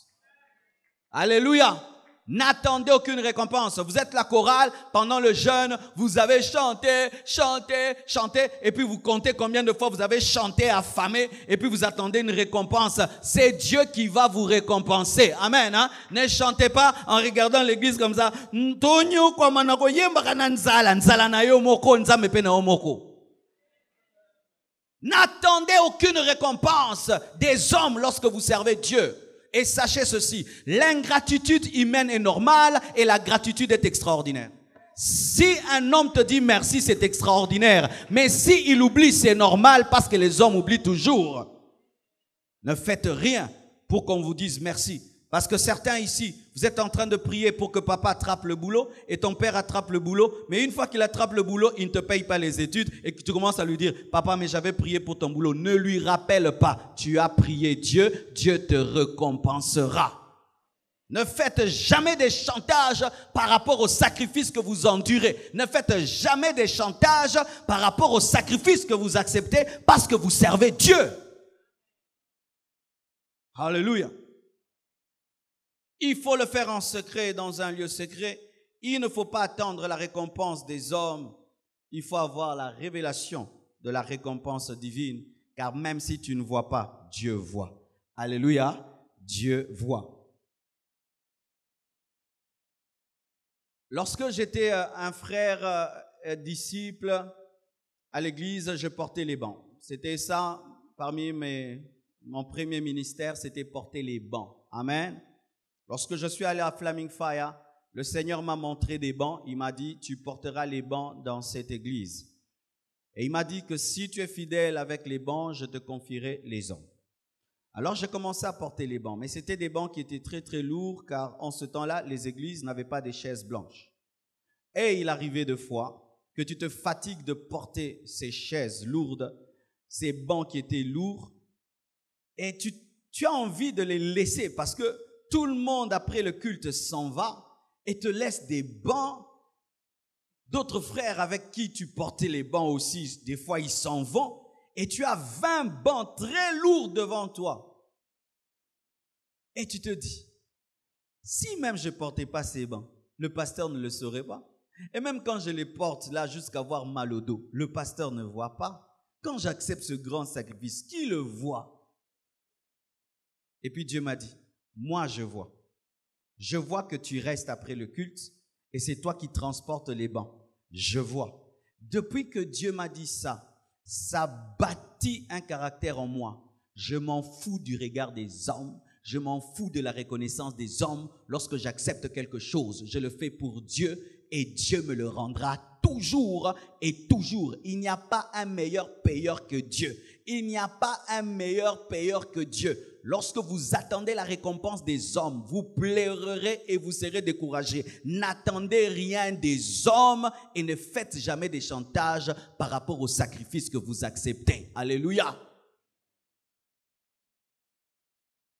Alléluia. N'attendez aucune récompense. Vous êtes la chorale, pendant le jeûne, vous avez chanté, et puis vous comptez combien de fois vous avez chanté affamé, et puis vous attendez une récompense. C'est Dieu qui va vous récompenser. Amen. Hein? Ne chantez pas en regardant l'église comme ça. N'attendez aucune récompense des hommes lorsque vous servez Dieu. Et sachez ceci, l'ingratitude humaine est normale et la gratitude est extraordinaire. Si un homme te dit merci, c'est extraordinaire. Mais si il oublie, c'est normal parce que les hommes oublient toujours. Ne faites rien pour qu'on vous dise merci. Parce que certains ici, vous êtes en train de prier pour que papa attrape le boulot et ton père attrape le boulot. Mais une fois qu'il attrape le boulot, il ne te paye pas les études et que tu commences à lui dire, papa, mais j'avais prié pour ton boulot. Ne lui rappelle pas. Tu as prié Dieu, Dieu te récompensera. Ne faites jamais des chantages par rapport au sacrifice que vous endurez. Ne faites jamais des chantages par rapport au sacrifice que vous acceptez parce que vous servez Dieu. Alléluia. Il faut le faire en secret, dans un lieu secret. Il ne faut pas attendre la récompense des hommes. Il faut avoir la révélation de la récompense divine. Car même si tu ne vois pas, Dieu voit. Alléluia, Dieu voit. Lorsque j'étais un frère disciple à l'église, je portais les bancs. C'était ça, parmi mon premier ministère, c'était porter les bancs. Amen. Lorsque je suis allé à Flaming Fire, le Seigneur m'a montré des bancs. Il m'a dit, tu porteras les bancs dans cette église. Et il m'a dit que si tu es fidèle avec les bancs, je te confierai les hommes. Alors j'ai commencé à porter les bancs. Mais c'était des bancs qui étaient très très lourds car en ce temps-là, les églises n'avaient pas des chaises blanches. Et il arrivait de fois que tu te fatigues de porter ces chaises lourdes, ces bancs qui étaient lourds, et tu as envie de les laisser parce que tout le monde, après le culte, s'en va et te laisse des bancs. D'autres frères avec qui tu portais les bancs aussi, des fois, ils s'en vont. Et tu as 20 bancs très lourds devant toi. Et tu te dis, si même je ne portais pas ces bancs, le pasteur ne le saurait pas. Et même quand je les porte là jusqu'à avoir mal au dos, le pasteur ne voit pas. Quand j'accepte ce grand sacrifice, qui le voit? Et puis Dieu m'a dit, moi, je vois. Je vois que tu restes après le culte et c'est toi qui transportes les bancs. Je vois. Depuis que Dieu m'a dit ça, ça bâtit un caractère en moi. Je m'en fous du regard des hommes. Je m'en fous de la reconnaissance des hommes. Lorsque j'accepte quelque chose, je le fais pour Dieu et Dieu me le rendra toujours et toujours. Il n'y a pas un meilleur payeur que Dieu. Il n'y a pas un meilleur payeur que Dieu. Lorsque vous attendez la récompense des hommes, vous pleurerez et vous serez découragés. N'attendez rien des hommes et ne faites jamais des chantages par rapport au sacrifice que vous acceptez. Alléluia.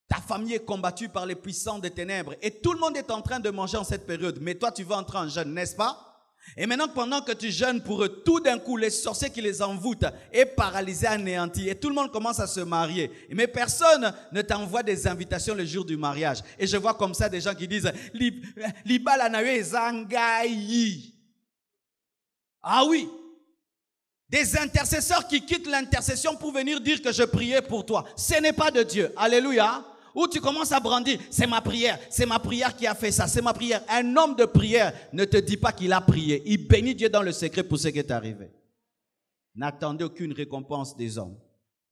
Ta famille est combattue par les puissants des ténèbres et tout le monde est en train de manger en cette période. Mais toi, tu vas entrer en jeûne, n'est-ce pas? Et maintenant, pendant que tu jeûnes pour eux, tout d'un coup, les sorciers qui les envoûtent est paralysé, anéanti. Et tout le monde commence à se marier. Mais personne ne t'envoie des invitations le jour du mariage. Et je vois comme ça des gens qui disent « Libala nawe zangayi ». Ah oui. Des intercesseurs qui quittent l'intercession pour venir dire que je priais pour toi. Ce n'est pas de Dieu. Alléluia. Où tu commences à brandir, c'est ma prière qui a fait ça, c'est ma prière. Un homme de prière ne te dit pas qu'il a prié. Il bénit Dieu dans le secret pour ce qui est arrivé. N'attendez aucune récompense des hommes.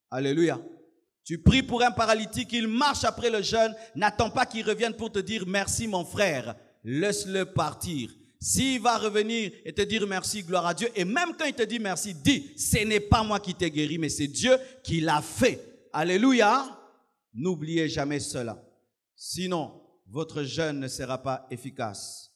Alléluia. Tu pries pour un paralytique, il marche après le jeûne, n'attends pas qu'il revienne pour te dire merci mon frère, laisse-le partir. S'il va revenir et te dire merci, gloire à Dieu, et même quand il te dit merci, dis, ce n'est pas moi qui t'ai guéri, mais c'est Dieu qui l'a fait. Alléluia. N'oubliez jamais cela. Sinon, votre jeûne ne sera pas efficace.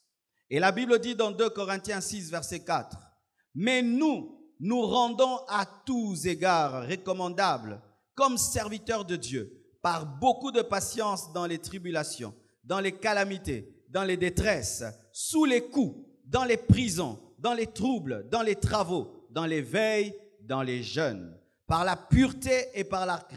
Et la Bible dit dans 2 Corinthiens 6, verset 4, « Mais nous rendons à tous égards recommandables, comme serviteurs de Dieu, par beaucoup de patience dans les tribulations, dans les calamités, dans les détresses, sous les coups, dans les prisons, dans les troubles, dans les travaux, dans les veilles, dans les jeûnes, par la pureté et par la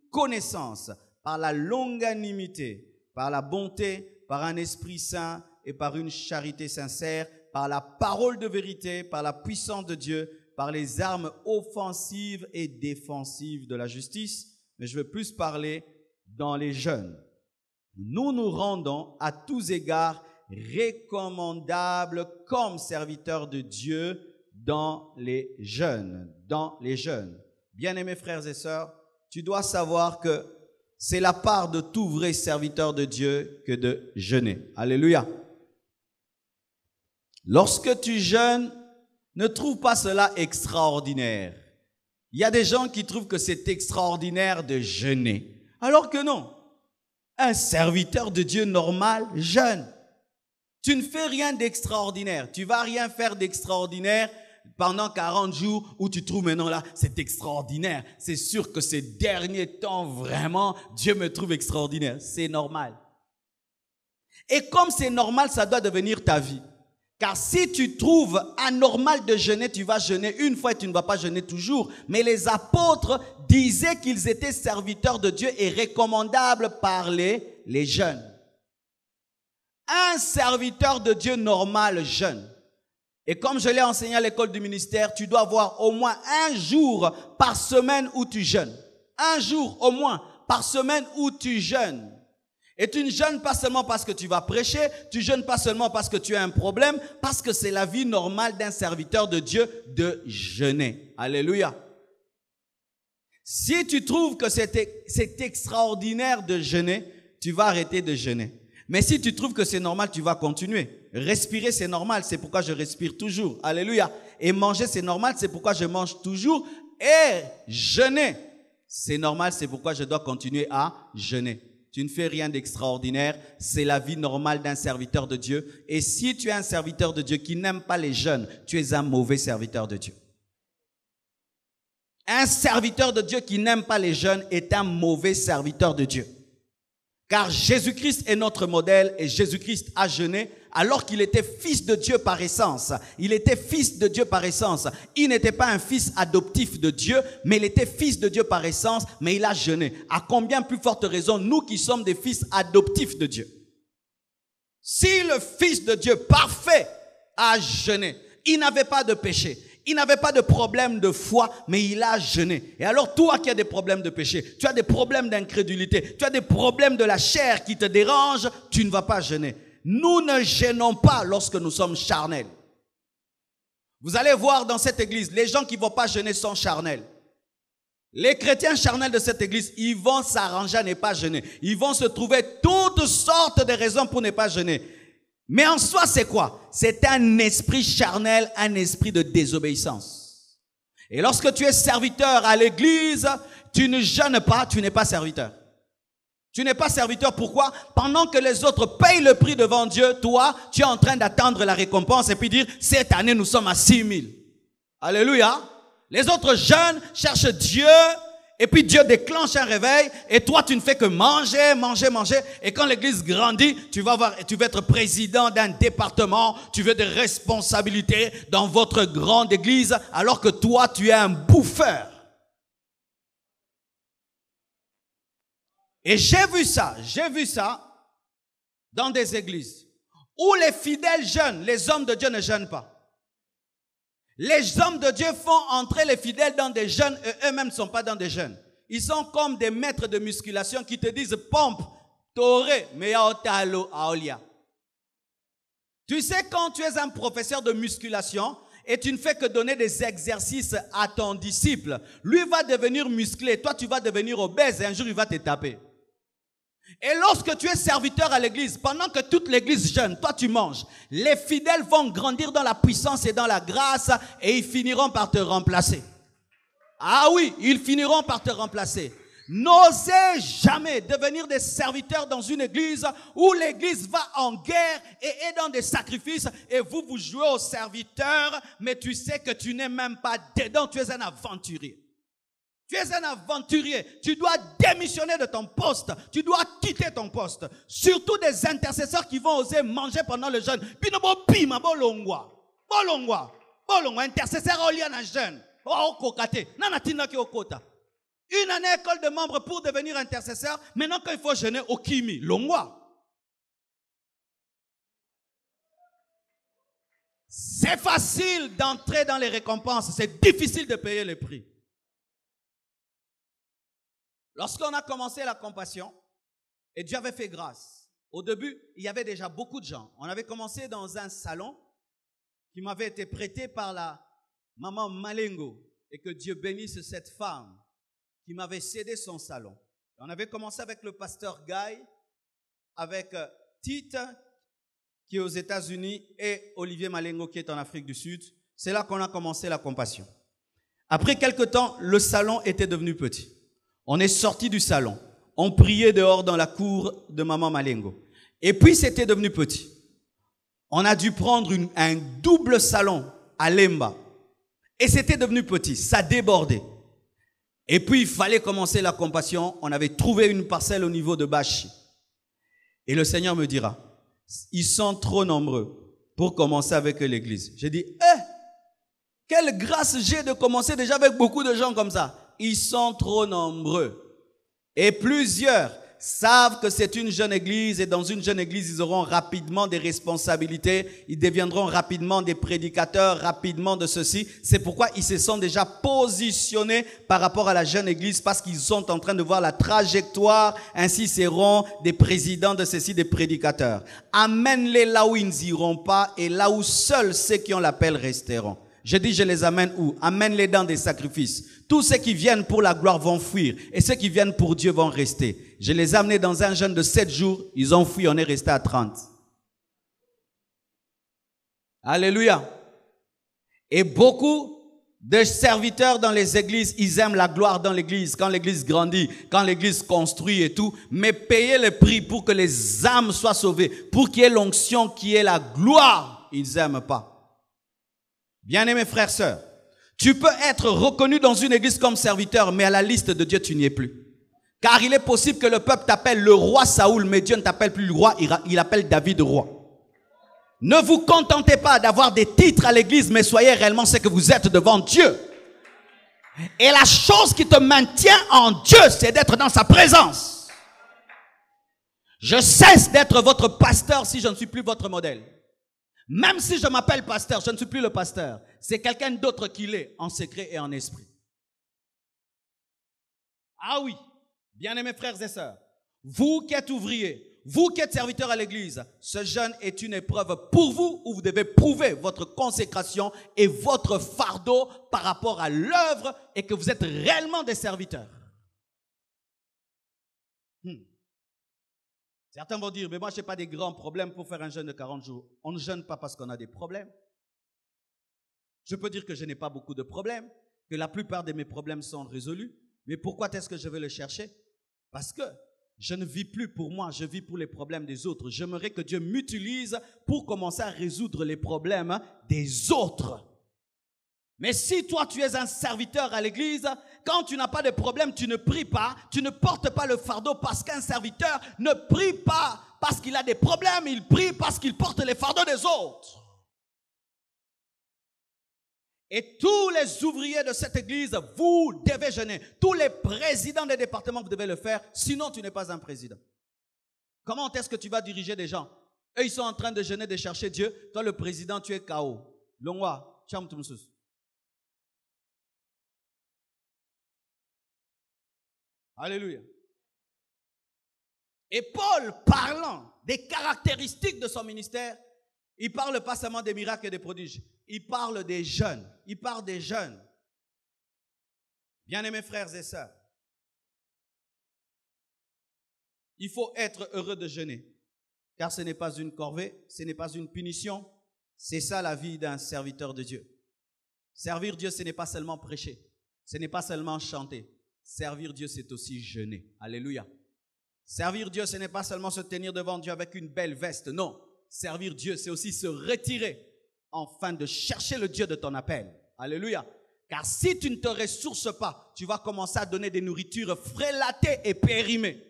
connaissance, par la longanimité, par la bonté, par un esprit saint et par une charité sincère, par la parole de vérité, par la puissance de Dieu, par les armes offensives et défensives de la justice. Mais je veux plus parler dans les jeûnes. Nous nous rendons à tous égards recommandables comme serviteurs de Dieu dans les jeûnes. Bien-aimés frères et sœurs, tu dois savoir que c'est la part de tout vrai serviteur de Dieu que de jeûner. Alléluia. Lorsque tu jeûnes, ne trouve pas cela extraordinaire. Il y a des gens qui trouvent que c'est extraordinaire de jeûner. Alors que non. Un serviteur de Dieu normal jeûne. Tu ne fais rien d'extraordinaire. Tu ne vas rien faire d'extraordinaire pendant 40 jours où tu trouves maintenant là, c'est extraordinaire. C'est sûr que ces derniers temps, vraiment, Dieu me trouve extraordinaire. C'est normal. Et comme c'est normal, ça doit devenir ta vie. Car si tu trouves anormal de jeûner, tu vas jeûner une fois et tu ne vas pas jeûner toujours. Mais les apôtres disaient qu'ils étaient serviteurs de Dieu et recommandables par les jeûnes. Un serviteur de Dieu normal jeûne. Et comme je l'ai enseigné à l'école du ministère, tu dois avoir au moins un jour par semaine où tu jeûnes. Un jour au moins par semaine où tu jeûnes. Et tu ne jeûnes pas seulement parce que tu vas prêcher, tu ne jeûnes pas seulement parce que tu as un problème, parce que c'est la vie normale d'un serviteur de Dieu de jeûner. Alléluia. Si tu trouves que c'est extraordinaire de jeûner, tu vas arrêter de jeûner. Mais si tu trouves que c'est normal, tu vas continuer. Respirer, c'est normal, c'est pourquoi je respire toujours. Alléluia. Et manger, c'est normal, c'est pourquoi je mange toujours. Et jeûner, c'est normal, c'est pourquoi je dois continuer à jeûner. Tu ne fais rien d'extraordinaire, c'est la vie normale d'un serviteur de Dieu. Et si tu es un serviteur de Dieu qui n'aime pas les jeûnes, tu es un mauvais serviteur de Dieu. Un serviteur de Dieu qui n'aime pas les jeûnes est un mauvais serviteur de Dieu. Car Jésus-Christ est notre modèle et Jésus-Christ a jeûné alors qu'il était fils de Dieu par essence. Il était fils de Dieu par essence. Il n'était pas un fils adoptif de Dieu, mais il était fils de Dieu par essence, mais il a jeûné. À combien plus forte raison, nous qui sommes des fils adoptifs de Dieu. Si le fils de Dieu parfait a jeûné, il n'avait pas de péché. Il n'avait pas de problème de foi, mais il a jeûné. Et alors toi qui as des problèmes de péché, tu as des problèmes d'incrédulité, tu as des problèmes de la chair qui te dérangent, tu ne vas pas jeûner. Nous ne jeûnons pas lorsque nous sommes charnels. Vous allez voir dans cette église, les gens qui ne vont pas jeûner sont charnels. Les chrétiens charnels de cette église, ils vont s'arranger à ne pas jeûner. Ils vont se trouver toutes sortes de raisons pour ne pas jeûner. Mais en soi, c'est quoi? C'est un esprit charnel, un esprit de désobéissance. Et lorsque tu es serviteur à l'église, tu ne jeûnes pas, tu n'es pas serviteur. Tu n'es pas serviteur, pourquoi? Pendant que les autres payent le prix devant Dieu, toi, tu es en train d'attendre la récompense et puis dire, cette année, nous sommes à 6 000. Alléluia. Les autres jeunes cherchent Dieu et puis Dieu déclenche un réveil et toi, tu ne fais que manger, manger, manger. Et quand l'église grandit, tu vas être président d'un département, tu veux des responsabilités dans votre grande église alors que toi, tu es un bouffeur. Et j'ai vu ça dans des églises où les fidèles jeûnent, les hommes de Dieu ne jeûnent pas. Les hommes de Dieu font entrer les fidèles dans des jeûnes et eux-mêmes ne sont pas dans des jeûnes. Ils sont comme des maîtres de musculation qui te disent pompe, toré, meyaotalo, aolia. Tu sais, quand tu es un professeur de musculation et tu ne fais que donner des exercices à ton disciple, lui va devenir musclé, toi tu vas devenir obèse et un jour il va te taper. Et lorsque tu es serviteur à l'église, pendant que toute l'église jeûne, toi tu manges, les fidèles vont grandir dans la puissance et dans la grâce et ils finiront par te remplacer. Ah oui, ils finiront par te remplacer. N'osez jamais devenir des serviteurs dans une église où l'église va en guerre et est dans des sacrifices et vous jouez au serviteur, mais tu sais que tu n'es même pas dedans, tu es un aventurier. Tu es un aventurier. Tu dois démissionner de ton poste. Tu dois quitter ton poste. Surtout des intercesseurs qui vont oser manger pendant le jeûne. Intercesseur au lien à jeûne. Une année école de membres pour devenir intercesseur. Maintenant quand il faut jeûner au kimi. Longwa. C'est facile d'entrer dans les récompenses. C'est difficile de payer le prix. Lorsqu'on a commencé la compassion, et Dieu avait fait grâce, au début, il y avait déjà beaucoup de gens. On avait commencé dans un salon qui m'avait été prêté par la maman Malengo, et que Dieu bénisse cette femme qui m'avait cédé son salon. On avait commencé avec le pasteur Guy, avec Tite, qui est aux États-Unis, et Olivier Malengo, qui est en Afrique du Sud. C'est là qu'on a commencé la compassion. Après quelque temps, le salon était devenu petit. On est sorti du salon. On priait dehors dans la cour de maman Malengo. Et puis, c'était devenu petit. On a dû prendre un double salon à Lemba. Et c'était devenu petit. Ça débordait. Et puis, il fallait commencer la compassion. On avait trouvé une parcelle au niveau de Bachi. Et le Seigneur me dira, ils sont trop nombreux pour commencer avec l'église. J'ai dit, quelle grâce j'ai de commencer déjà avec beaucoup de gens comme ça. Ils sont trop nombreux. Et plusieurs savent que c'est une jeune église et dans une jeune église, ils auront rapidement des responsabilités. Ils deviendront rapidement des prédicateurs, rapidement de ceci. C'est pourquoi ils se sont déjà positionnés par rapport à la jeune église parce qu'ils sont en train de voir la trajectoire. Ainsi seront des présidents de ceci, des prédicateurs. Amène-les là où ils n'iront pas et là où seuls ceux qui ont l'appel resteront. Je dis, je les amène où? Amène-les dans des sacrifices. Tous ceux qui viennent pour la gloire vont fuir. Et ceux qui viennent pour Dieu vont rester. Je les ai amenés dans un jeûne de 7 jours. Ils ont fui, on est resté à 30. Alléluia. Et beaucoup de serviteurs dans les églises, ils aiment la gloire dans l'église. Quand l'église grandit, quand l'église construit et tout. Mais payer le prix pour que les âmes soient sauvées, pour qu'il y ait l'onction, qu'il y ait la gloire, ils n'aiment pas. Bien-aimés frères, sœurs, tu peux être reconnu dans une église comme serviteur, mais à la liste de Dieu, tu n'y es plus. Car il est possible que le peuple t'appelle le roi Saoul, mais Dieu ne t'appelle plus le roi, il appelle David roi. Ne vous contentez pas d'avoir des titres à l'église, mais soyez réellement ce que vous êtes devant Dieu. Et la chose qui te maintient en Dieu, c'est d'être dans sa présence. Je cesse d'être votre pasteur si je ne suis plus votre modèle. Même si je m'appelle pasteur, je ne suis plus le pasteur. C'est quelqu'un d'autre qui l'est, en secret et en esprit. Ah oui, bien-aimés frères et sœurs, vous qui êtes ouvriers, vous qui êtes serviteurs à l'église, ce jeûne est une épreuve pour vous où vous devez prouver votre consécration et votre fardeau par rapport à l'œuvre et que vous êtes réellement des serviteurs. Certains vont dire, mais moi, je n'ai pas des grands problèmes pour faire un jeûne de 40 jours. On ne jeûne pas parce qu'on a des problèmes. Je peux dire que je n'ai pas beaucoup de problèmes, que la plupart de mes problèmes sont résolus. Mais pourquoi est-ce que je vais le chercher? Parce que je ne vis plus pour moi, je vis pour les problèmes des autres. J'aimerais que Dieu m'utilise pour commencer à résoudre les problèmes des autres. Mais si toi, tu es un serviteur à l'église, quand tu n'as pas de problème, tu ne pries pas, tu ne portes pas le fardeau parce qu'un serviteur ne prie pas parce qu'il a des problèmes, il prie parce qu'il porte les fardeaux des autres. Et tous les ouvriers de cette église, vous devez jeûner. Tous les présidents des départements, vous devez le faire. Sinon, tu n'es pas un président. Comment est-ce que tu vas diriger des gens? Eux, ils sont en train de jeûner, de chercher Dieu. Toi, le président, tu es KO. Longwa, Cham Tumsus. Alléluia. Et Paul, parlant des caractéristiques de son ministère, il ne parle pas seulement des miracles et des prodiges. Il parle des jeunes. Il parle des jeunes. Bien-aimés frères et sœurs, il faut être heureux de jeûner. Car ce n'est pas une corvée, ce n'est pas une punition. C'est ça la vie d'un serviteur de Dieu. Servir Dieu, ce n'est pas seulement prêcher. Ce n'est pas seulement chanter. Servir Dieu, c'est aussi jeûner. Alléluia. Servir Dieu, ce n'est pas seulement se tenir devant Dieu avec une belle veste. Non. Servir Dieu, c'est aussi se retirer afin de chercher le Dieu de ton appel. Alléluia. Car si tu ne te ressources pas, tu vas commencer à donner des nourritures frélatées et périmées.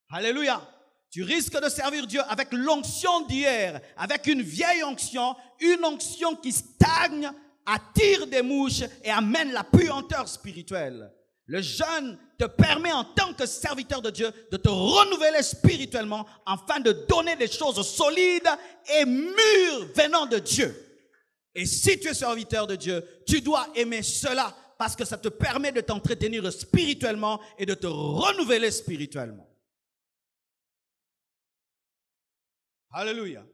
Alléluia. Tu risques de servir Dieu avec l'onction d'hier, avec une vieille onction, une onction qui stagne, attire des mouches et amène la puanteur spirituelle. Le jeûne te permet en tant que serviteur de Dieu de te renouveler spirituellement afin de donner des choses solides et mûres venant de Dieu. Et si tu es serviteur de Dieu, tu dois aimer cela parce que ça te permet de t'entretenir spirituellement et de te renouveler spirituellement. Alléluia.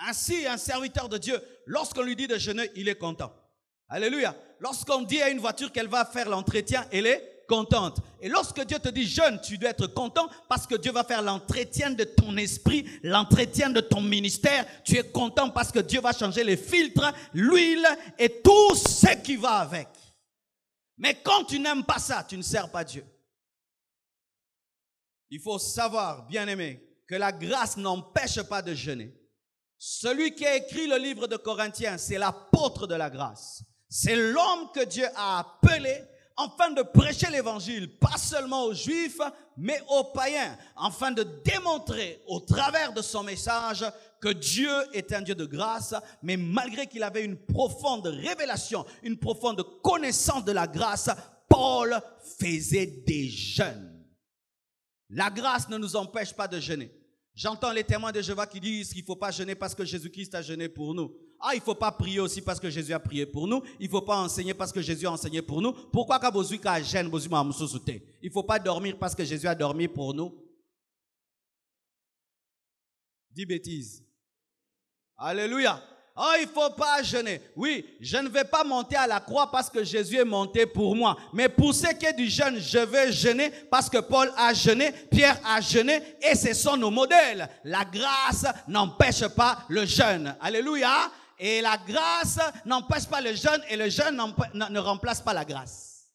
Ainsi, un serviteur de Dieu, lorsqu'on lui dit de jeûner, il est content. Alléluia. Lorsqu'on dit à une voiture qu'elle va faire l'entretien, elle est contente. Et lorsque Dieu te dit jeûne, tu dois être content parce que Dieu va faire l'entretien de ton esprit, l'entretien de ton ministère. Tu es content parce que Dieu va changer les filtres, l'huile et tout ce qui va avec. Mais quand tu n'aimes pas ça, tu ne sers pas Dieu. Il faut savoir, bien-aimé, que la grâce n'empêche pas de jeûner. Celui qui a écrit le livre de Corinthiens, c'est l'apôtre de la grâce. C'est l'homme que Dieu a appelé afin de prêcher l'évangile, pas seulement aux Juifs, mais aux païens, afin de démontrer au travers de son message que Dieu est un Dieu de grâce, mais malgré qu'il avait une profonde révélation, une profonde connaissance de la grâce, Paul faisait des jeûnes. La grâce ne nous empêche pas de jeûner. J'entends les témoins de Jéhovah qui disent qu'il ne faut pas jeûner parce que Jésus-Christ a jeûné pour nous. Ah, il ne faut pas prier aussi parce que Jésus a prié pour nous. Il ne faut pas enseigner parce que Jésus a enseigné pour nous. Pourquoi quand vous êtes jeûne, vous êtes il ne faut pas dormir parce que Jésus a dormi pour nous. Dis bêtises. Alléluia. Oh, il ne faut pas jeûner. Oui, je ne vais pas monter à la croix parce que Jésus est monté pour moi. Mais pour ce qui est du jeûne, je vais jeûner parce que Paul a jeûné, Pierre a jeûné et ce sont nos modèles. La grâce n'empêche pas le jeûne. Alléluia. Et la grâce n'empêche pas le jeûne et le jeûne ne remplace pas la grâce.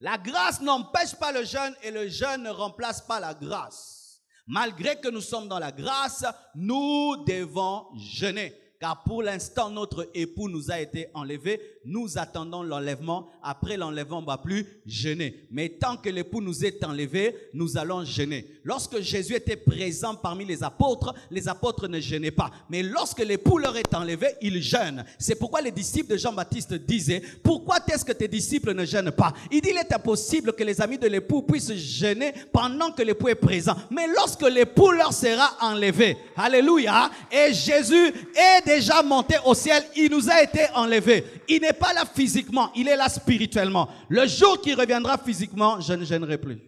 La grâce n'empêche pas le jeûne et le jeûne ne remplace pas la grâce. Malgré que nous sommes dans la grâce, nous devons jeûner. Car pour l'instant, notre époux nous a été enlevé. Nous attendons l'enlèvement. Après l'enlèvement, on ne va plus jeûner. Mais tant que l'époux nous est enlevé, nous allons jeûner. Lorsque Jésus était présent parmi les apôtres ne jeûnaient pas. Mais lorsque l'époux leur est enlevé, ils jeûnent. C'est pourquoi les disciples de Jean-Baptiste disaient, pourquoi est-ce que tes disciples ne jeûnent pas? Il dit, il est impossible que les amis de l'époux puissent jeûner pendant que l'époux est présent. Mais lorsque l'époux leur sera enlevé, alléluia, et Jésus est déjà monté au ciel, il nous a été enlevé. Il n'est pas là physiquement, il est là spirituellement. Le jour qu'il reviendra physiquement, je ne jeûnerai plus.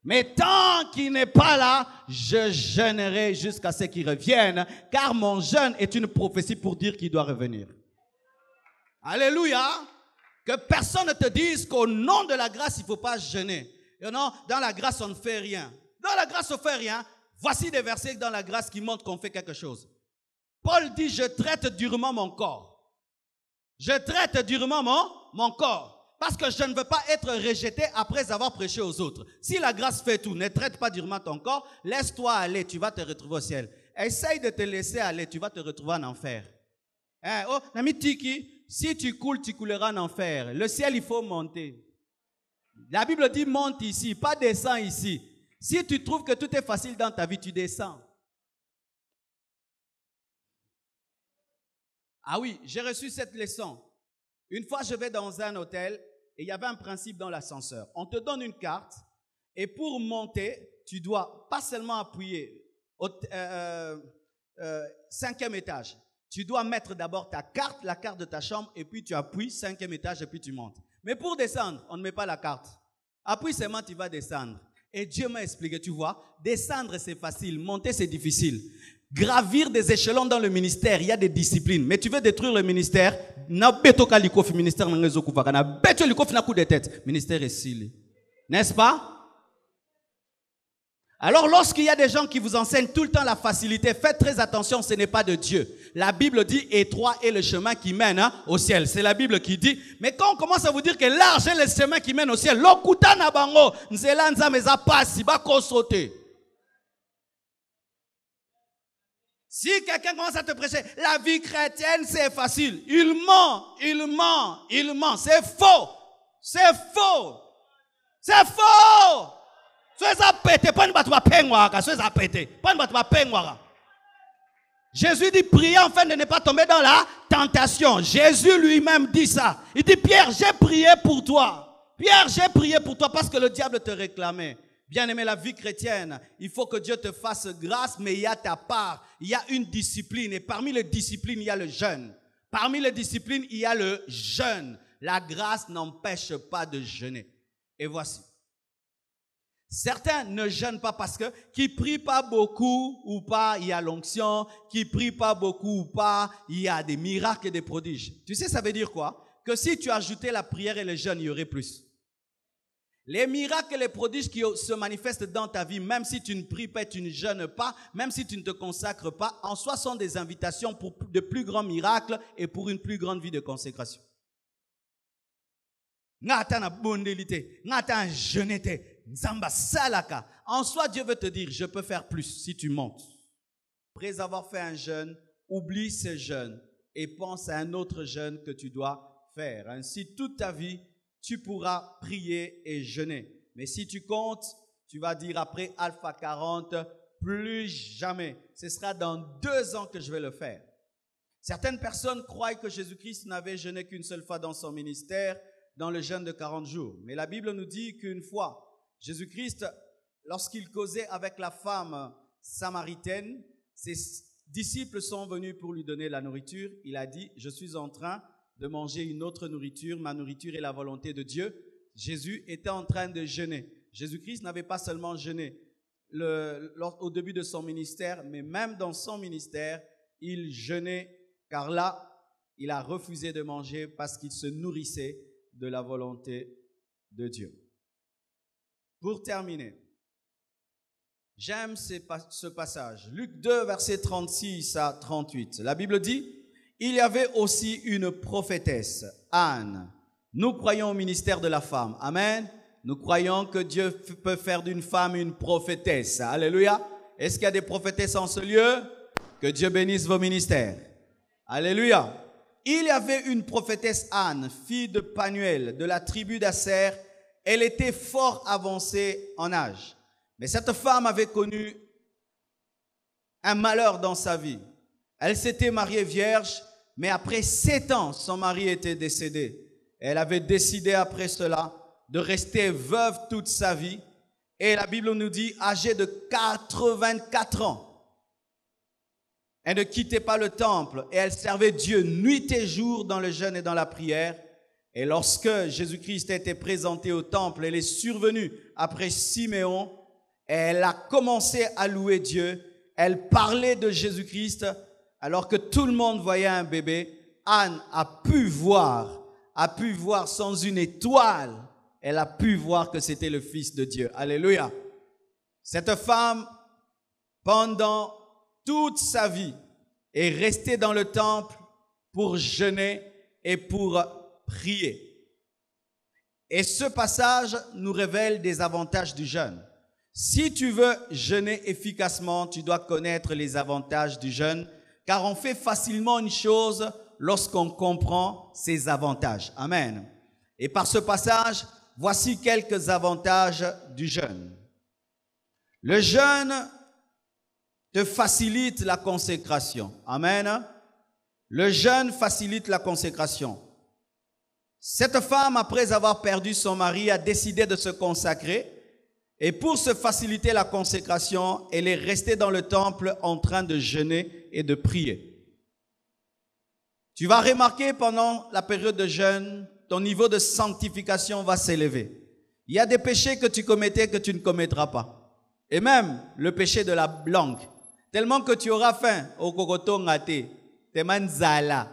Mais tant qu'il n'est pas là, je jeûnerai jusqu'à ce qu'il revienne, car mon jeûne est une prophétie pour dire qu'il doit revenir. Alléluia. Que personne ne te dise qu'au nom de la grâce, il ne faut pas jeûner. Et non, dans la grâce, on ne fait rien. Dans la grâce, on ne fait rien. Voici des versets dans la grâce qui montrent qu'on fait quelque chose. Paul dit, je traite durement mon corps. Je traite durement mon corps. Parce que je ne veux pas être rejeté après avoir prêché aux autres. Si la grâce fait tout, ne traite pas durement ton corps, laisse-toi aller, tu vas te retrouver au ciel. Essaye de te laisser aller, tu vas te retrouver en enfer. Oh, Nami Tiki, si tu coules, tu couleras en enfer. Le ciel, il faut monter. La Bible dit monte ici, pas descends ici. Si tu trouves que tout est facile dans ta vie, tu descends. Ah oui, j'ai reçu cette leçon. Une fois, je vais dans un hôtel et il y avait un principe dans l'ascenseur. On te donne une carte et pour monter, tu dois pas seulement appuyer au 5e étage. Tu dois mettre d'abord ta carte, la carte de ta chambre, et puis tu appuies 5e étage et puis tu montes. Mais pour descendre, on ne met pas la carte. Appuie seulement, tu vas descendre. Et Dieu m'a expliqué, tu vois, descendre c'est facile, monter c'est difficile. Gravir des échelons dans le ministère, il y a des disciplines. Mais tu veux détruire le ministère, ministère est scellé. N'est-ce pas? Alors lorsqu'il y a des gens qui vous enseignent tout le temps la facilité, faites très attention, ce n'est pas de Dieu. La Bible dit étroit est le chemin qui mène au ciel. C'est la Bible qui dit. Mais quand on commence à vous dire que large est le chemin qui mène au ciel, si quelqu'un commence à te prêcher, la vie chrétienne c'est facile, il ment. C'est faux. C'est faux. C'est faux. Jésus dit priez afin de ne pas tomber dans la tentation. Jésus lui-même dit ça. Il dit Pierre, j'ai prié pour toi. Pierre, j'ai prié pour toi parce que le diable te réclamait. Bien-aimé, la vie chrétienne, il faut que Dieu te fasse grâce, mais il y a ta part. Il y a une discipline et parmi les disciplines, il y a le jeûne. Parmi les disciplines, il y a le jeûne. La grâce n'empêche pas de jeûner. Et voici. Certains ne jeûnent pas parce que qui prient pas beaucoup ou pas, il y a l'onction, qui prient pas beaucoup ou pas, il y a des miracles et des prodiges. Tu sais, ça veut dire quoi? Que si tu ajoutais la prière et le jeûne, il y aurait plus. Les miracles et les prodiges qui se manifestent dans ta vie, même si tu ne pries pas, tu ne jeûnes pas, même si tu ne te consacres pas, en soi sont des invitations pour de plus grands miracles et pour une plus grande vie de consécration. En soi, Dieu veut te dire, je peux faire plus si tu montes. Après avoir fait un jeûne, oublie ce jeûne et pense à un autre jeûne que tu dois faire. Ainsi, toute ta vie, tu pourras prier et jeûner. Mais si tu comptes, tu vas dire après Alpha 40, plus jamais. Ce sera dans 2 ans que je vais le faire. Certaines personnes croient que Jésus-Christ n'avait jeûné qu'une seule fois dans son ministère, dans le jeûne de 40 jours. Mais la Bible nous dit qu'une fois, Jésus-Christ, lorsqu'il causait avec la femme samaritaine, ses disciples sont venus pour lui donner la nourriture. Il a dit, je suis en train de manger une autre nourriture, ma nourriture est la volonté de Dieu. Jésus était en train de jeûner. Jésus-Christ n'avait pas seulement jeûné au début de son ministère, mais même dans son ministère, il jeûnait, car là, il a refusé de manger parce qu'il se nourrissait de la volonté de Dieu. Pour terminer, j'aime ce passage. Luc 2, versets 36 à 38. La Bible dit, il y avait aussi une prophétesse, Anne. Nous croyons au ministère de la femme. Amen. Nous croyons que Dieu peut faire d'une femme une prophétesse. Alléluia. Est-ce qu'il y a des prophétesses en ce lieu? Que Dieu bénisse vos ministères. Alléluia. Il y avait une prophétesse Anne, fille de Panuel, de la tribu d'Asser. Elle était fort avancée en âge. Mais cette femme avait connu un malheur dans sa vie. Elle s'était mariée vierge, mais après 7 ans, son mari était décédé. Elle avait décidé après cela de rester veuve toute sa vie. Et la Bible nous dit, âgée de 84 ans. Elle ne quittait pas le temple et elle servait Dieu nuit et jour dans le jeûne et dans la prière. Et lorsque Jésus-Christ était présenté au temple, elle est survenue après Siméon. Elle a commencé à louer Dieu. Elle parlait de Jésus-Christ. Alors que tout le monde voyait un bébé, Anne a pu voir sans une étoile, elle a pu voir que c'était le Fils de Dieu. Alléluia. Cette femme, pendant toute sa vie, est restée dans le temple pour jeûner et pour prier. Et ce passage nous révèle des avantages du jeûne. Si tu veux jeûner efficacement, tu dois connaître les avantages du jeûne, car on fait facilement une chose lorsqu'on comprend ses avantages. Amen. Et par ce passage, voici quelques avantages du jeûne. Le jeûne te facilite la consécration. Amen. Le jeûne facilite la consécration. Cette femme, après avoir perdu son mari, a décidé de se consacrer. Et pour se faciliter la consécration, elle est restée dans le temple en train de jeûner et de prier. Tu vas remarquer pendant la période de jeûne, ton niveau de sanctification va s'élever. Il y a des péchés que tu commettais que tu ne commettras pas. Et même le péché de la langue. Tellement que tu auras faim au kokoto ngate, te manzala.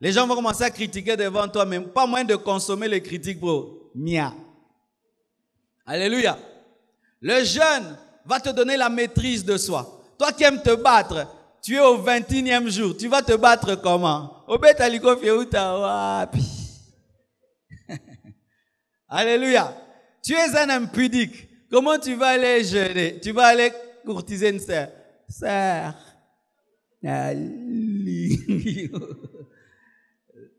Les gens vont commencer à critiquer devant toi, mais pas moins de consommer les critiques, bro. Mia. Alléluia. Le jeûne va te donner la maîtrise de soi. Toi qui aimes te battre, tu es au 21e jour. Tu vas te battre comment? Alléluia. Tu es un impudique. Comment tu vas aller jeûner? Tu vas aller courtiser une sœur. Sœur.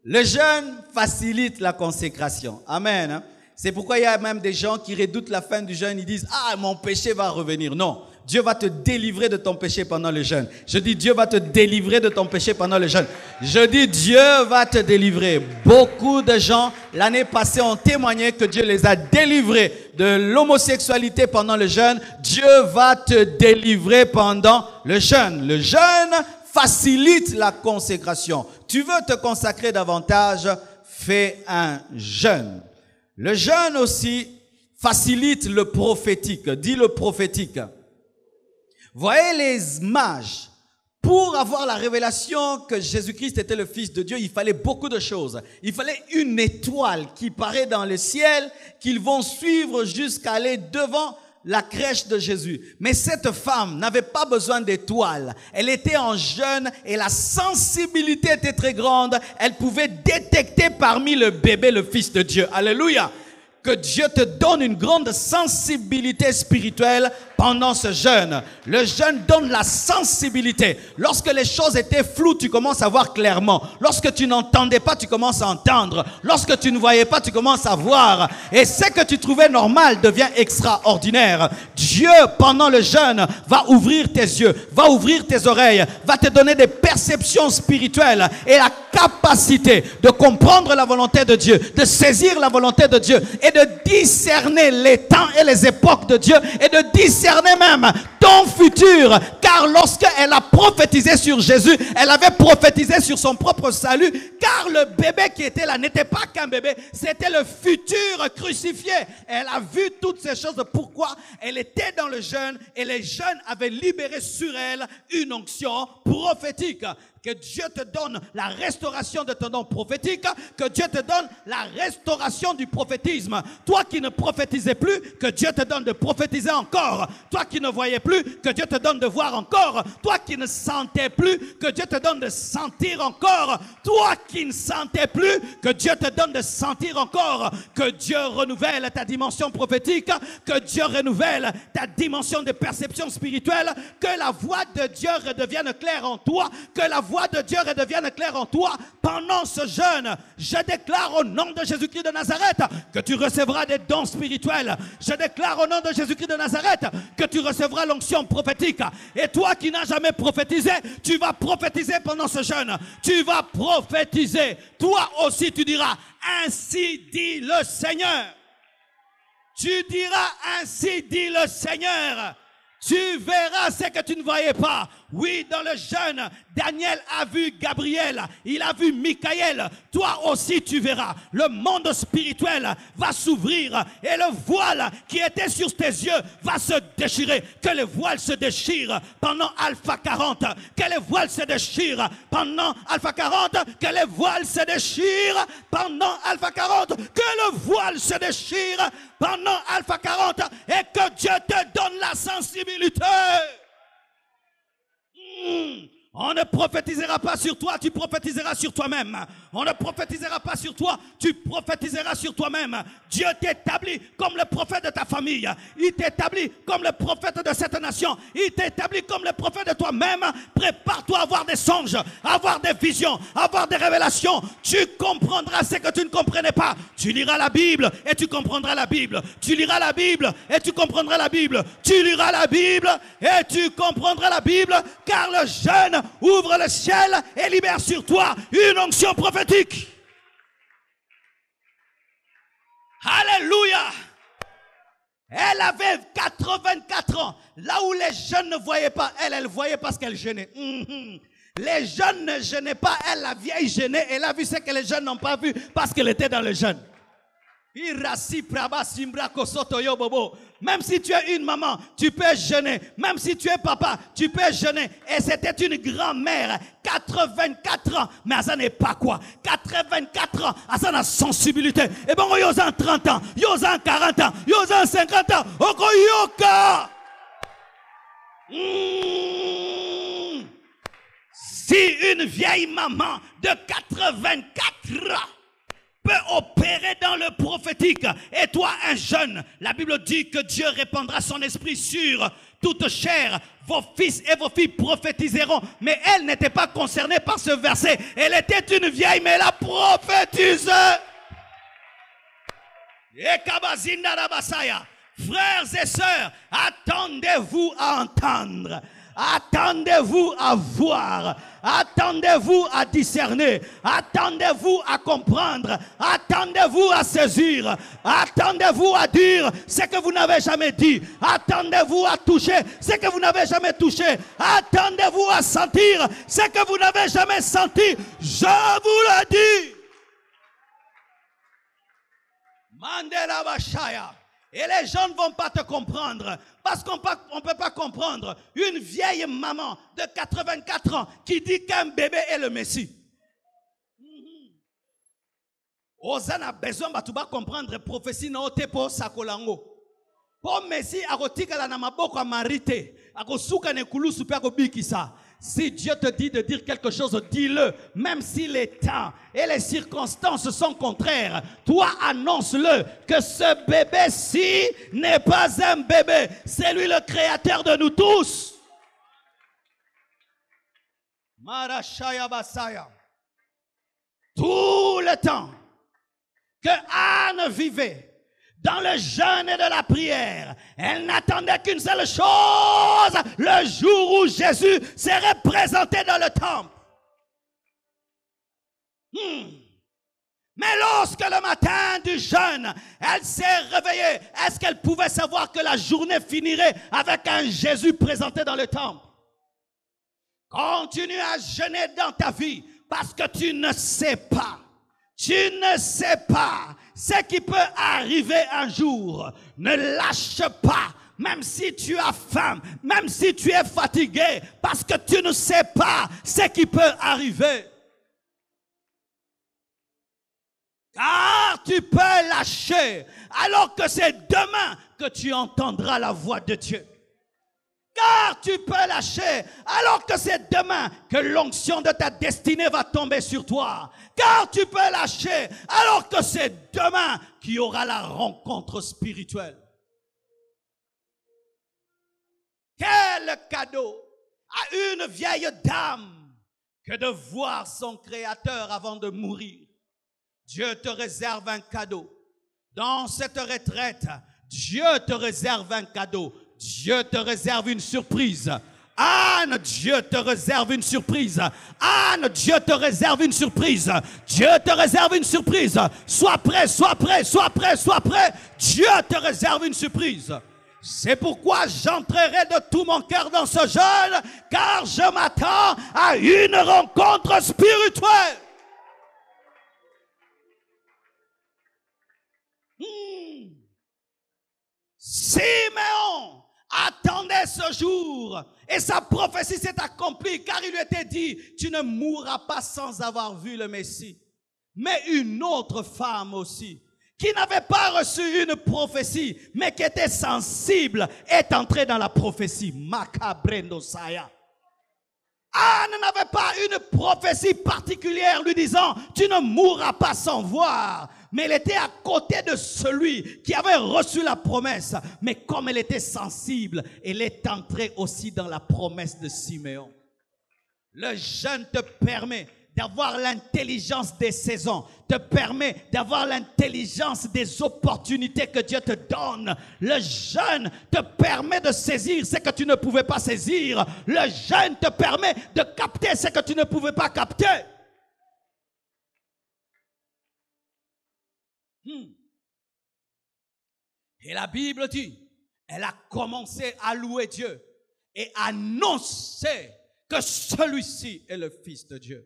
Le jeûne facilite la consécration. Amen. C'est pourquoi il y a même des gens qui redoutent la fin du jeûne. Ils disent, ah, mon péché va revenir. Non, Dieu va te délivrer de ton péché pendant le jeûne. Je dis, Dieu va te délivrer de ton péché pendant le jeûne. Je dis, Dieu va te délivrer. Beaucoup de gens, l'année passée, ont témoigné que Dieu les a délivrés de l'homosexualité pendant le jeûne. Dieu va te délivrer pendant le jeûne. Le jeûne facilite la consécration. Tu veux te consacrer davantage, fais un jeûne. Le jeûne aussi facilite le prophétique. Dis le prophétique. Voyez les mages. Pour avoir la révélation que Jésus-Christ était le Fils de Dieu, il fallait beaucoup de choses. Il fallait une étoile qui paraît dans le ciel, qu'ils vont suivre jusqu'à aller devant la crèche de Jésus. Mais cette femme n'avait pas besoin d'étoile. Elle était en jeûne et la sensibilité était très grande. Elle pouvait détecter parmi le bébé le Fils de Dieu. Alléluia. Que Dieu te donne une grande sensibilité spirituelle pendant ce jeûne. Le jeûne donne la sensibilité. Lorsque les choses étaient floues, tu commences à voir clairement. Lorsque tu n'entendais pas, tu commences à entendre. Lorsque tu ne voyais pas, tu commences à voir. Et ce que tu trouvais normal devient extraordinaire. Dieu, pendant le jeûne, va ouvrir tes yeux, va ouvrir tes oreilles, va te donner des perceptions spirituelles et la capacité de comprendre la volonté de Dieu, de saisir la volonté de Dieu et de discerner les temps et les époques de Dieu et de discerner même ton futur. Car lorsqu'elle a prophétisé sur Jésus, elle avait prophétisé sur son propre salut, car le bébé qui était là n'était pas qu'un bébé, c'était le futur crucifié. Elle a vu toutes ces choses. Pourquoi? Elle était dans le jeûne et les jeunes avaient libéré sur elle une onction prophétique. Que Dieu te donne la restauration de ton don prophétique, que Dieu te donne la restauration du prophétisme. Toi qui ne prophétisais plus, que Dieu te donne de prophétiser encore. Toi qui ne voyais plus, que Dieu te donne de voir encore. Toi qui ne sentais plus, que Dieu te donne de sentir encore. Toi qui ne sentais plus, que Dieu te donne de sentir encore. Que Dieu renouvelle ta dimension prophétique, que Dieu renouvelle ta dimension de perception spirituelle, que la voix de Dieu redevienne claire en toi, que la voix de Dieu redevienne claire en toi pendant ce jeûne. Je déclare au nom de Jésus-Christ de Nazareth que tu recevras des dons spirituels. Je déclare au nom de Jésus-Christ de Nazareth que tu recevras l'onction prophétique. Et toi qui n'as jamais prophétisé, tu vas prophétiser pendant ce jeûne. Tu vas prophétiser. Toi aussi tu diras, ainsi dit le Seigneur. Tu diras, ainsi dit le Seigneur. Tu verras ce que tu ne voyais pas. Oui, dans le jeûne, Daniel a vu Gabriel, il a vu Michaël. Toi aussi tu verras. Le monde spirituel va s'ouvrir et le voile qui était sur tes yeux va se déchirer. Que le voile se déchire pendant Alpha 40. Que le voile se déchire pendant Alpha 40. Que le voile se déchire pendant Alpha 40. Que le voile se déchire pendant Alpha 40. Et que Dieu te donne la sensibilité. On ne prophétisera pas sur toi, tu prophétiseras sur toi-même. On ne prophétisera pas sur toi, tu prophétiseras sur toi-même. Dieu t'établit comme le prophète de ta famille. Il t'établit comme le prophète de cette nation. Il t'établit comme le prophète de toi-même. Prépare-toi à avoir des songes, à avoir des visions, à avoir des révélations. Tu comprendras ce que tu ne comprenais pas. Tu liras la Bible et tu comprendras la Bible. Tu liras la Bible et tu comprendras la Bible. Tu liras la Bible et tu comprendras la Bible, car le jeûne ouvre le ciel et libère sur toi une onction prophétique. Alléluia. Elle avait 84 ans. Là où les jeunes ne voyaient pas, elle voyait parce qu'elle jeûnait. Les jeunes ne jeûnaient pas, elle, la vieille, jeûnait. Elle a vu ce que les jeunes n'ont pas vu parce qu'elle était dans le jeûne. Même si tu es une maman, tu peux jeûner. Même si tu es papa, tu peux jeûner. Et c'était une grand-mère, 84 ans. Mais ça n'est pas quoi. 84 ans, ça a sensibilité. Et bon, il y a 30 ans, il y a 40 ans, il y a 50 ans. Si une vieille maman de 84 ans peut opérer dans le prophétique, et toi un jeune, la Bible dit que Dieu répandra son esprit sur toute chair. Vos fils et vos filles prophétiseront. Mais elle n'était pas concernée par ce verset. Elle était une vieille, mais elle a prophétisé. Frères et sœurs, attendez-vous à entendre. Attendez-vous à voir, attendez-vous à discerner, attendez-vous à comprendre, attendez-vous à saisir, attendez-vous à dire ce que vous n'avez jamais dit, attendez-vous à toucher ce que vous n'avez jamais touché, attendez-vous à sentir ce que vous n'avez jamais senti. Je vous le dis. Mandela Bashaya. Et les gens ne vont pas te comprendre. Parce qu'on ne peut pas comprendre une vieille maman de 84 ans qui dit qu'un bébé est le Messie. Ozana a besoin de comprendre prophétie na otepo sakolango. Pour Messie akotika la namaboko amarite. Akosuka ne kulusu pe akobikisa. Si Dieu te dit de dire quelque chose, dis-le. Même si les temps et les circonstances sont contraires, toi annonce-le que ce bébé-ci n'est pas un bébé. C'est lui le créateur de nous tous. Marashaya Basaya. Tout le temps que Anne vivait dans le jeûne et de la prière, elle n'attendait qu'une seule chose, le jour où Jésus serait présenté dans le temple. Mais lorsque le matin du jeûne, elle s'est réveillée, est-ce qu'elle pouvait savoir que la journée finirait avec un Jésus présenté dans le temple? Continue à jeûner dans ta vie parce que tu ne sais pas. Tu ne sais pas ce qui peut arriver un jour. Ne lâche pas, même si tu as faim, même si tu es fatigué, parce que tu ne sais pas ce qui peut arriver. Car tu peux lâcher, alors que c'est demain que tu entendras la voix de Dieu. Car tu peux lâcher, alors que c'est demain que l'onction de ta destinée va tomber sur toi. Car tu peux lâcher, alors que c'est demain qu'il y aura la rencontre spirituelle. Quel cadeau à une vieille dame que de voir son Créateur avant de mourir. Dieu te réserve un cadeau. Dans cette retraite, Dieu te réserve un cadeau. Dieu te réserve une surprise. Anne, Dieu te réserve une surprise. Anne, Dieu te réserve une surprise. Dieu te réserve une surprise. Sois prêt, sois prêt, sois prêt, sois prêt. Dieu te réserve une surprise. C'est pourquoi j'entrerai de tout mon cœur dans ce jeûne, car je m'attends à une rencontre spirituelle. Simeon attendait ce jour et sa prophétie s'est accomplie, car il lui était dit, tu ne mourras pas sans avoir vu le Messie. Mais une autre femme aussi, qui n'avait pas reçu une prophétie, mais qui était sensible, est entrée dans la prophétie. Makabrendo Saya. Anne n'avait pas une prophétie particulière lui disant, tu ne mourras pas sans voir. Mais elle était à côté de celui qui avait reçu la promesse. Mais comme elle était sensible, elle est entrée aussi dans la promesse de Simeon. Le jeûne te permet d'avoir l'intelligence des saisons, te permet d'avoir l'intelligence des opportunités que Dieu te donne. Le jeûne te permet de saisir ce que tu ne pouvais pas saisir. Le jeûne te permet de capter ce que tu ne pouvais pas capter. Et la Bible dit, elle a commencé à louer Dieu et annoncer que celui-ci est le Fils de Dieu.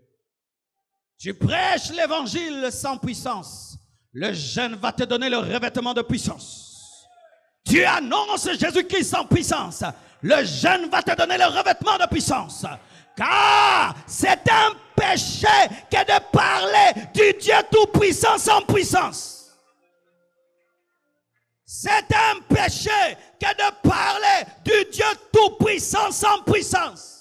Tu prêches l'évangile sans puissance, le jeûne va te donner le revêtement de puissance. Tu annonces Jésus-Christ sans puissance, le jeûne va te donner le revêtement de puissance. Car c'est un péché que de parler du Dieu tout-puissant sans puissance. C'est un péché que de parler du Dieu tout-puissant sans puissance.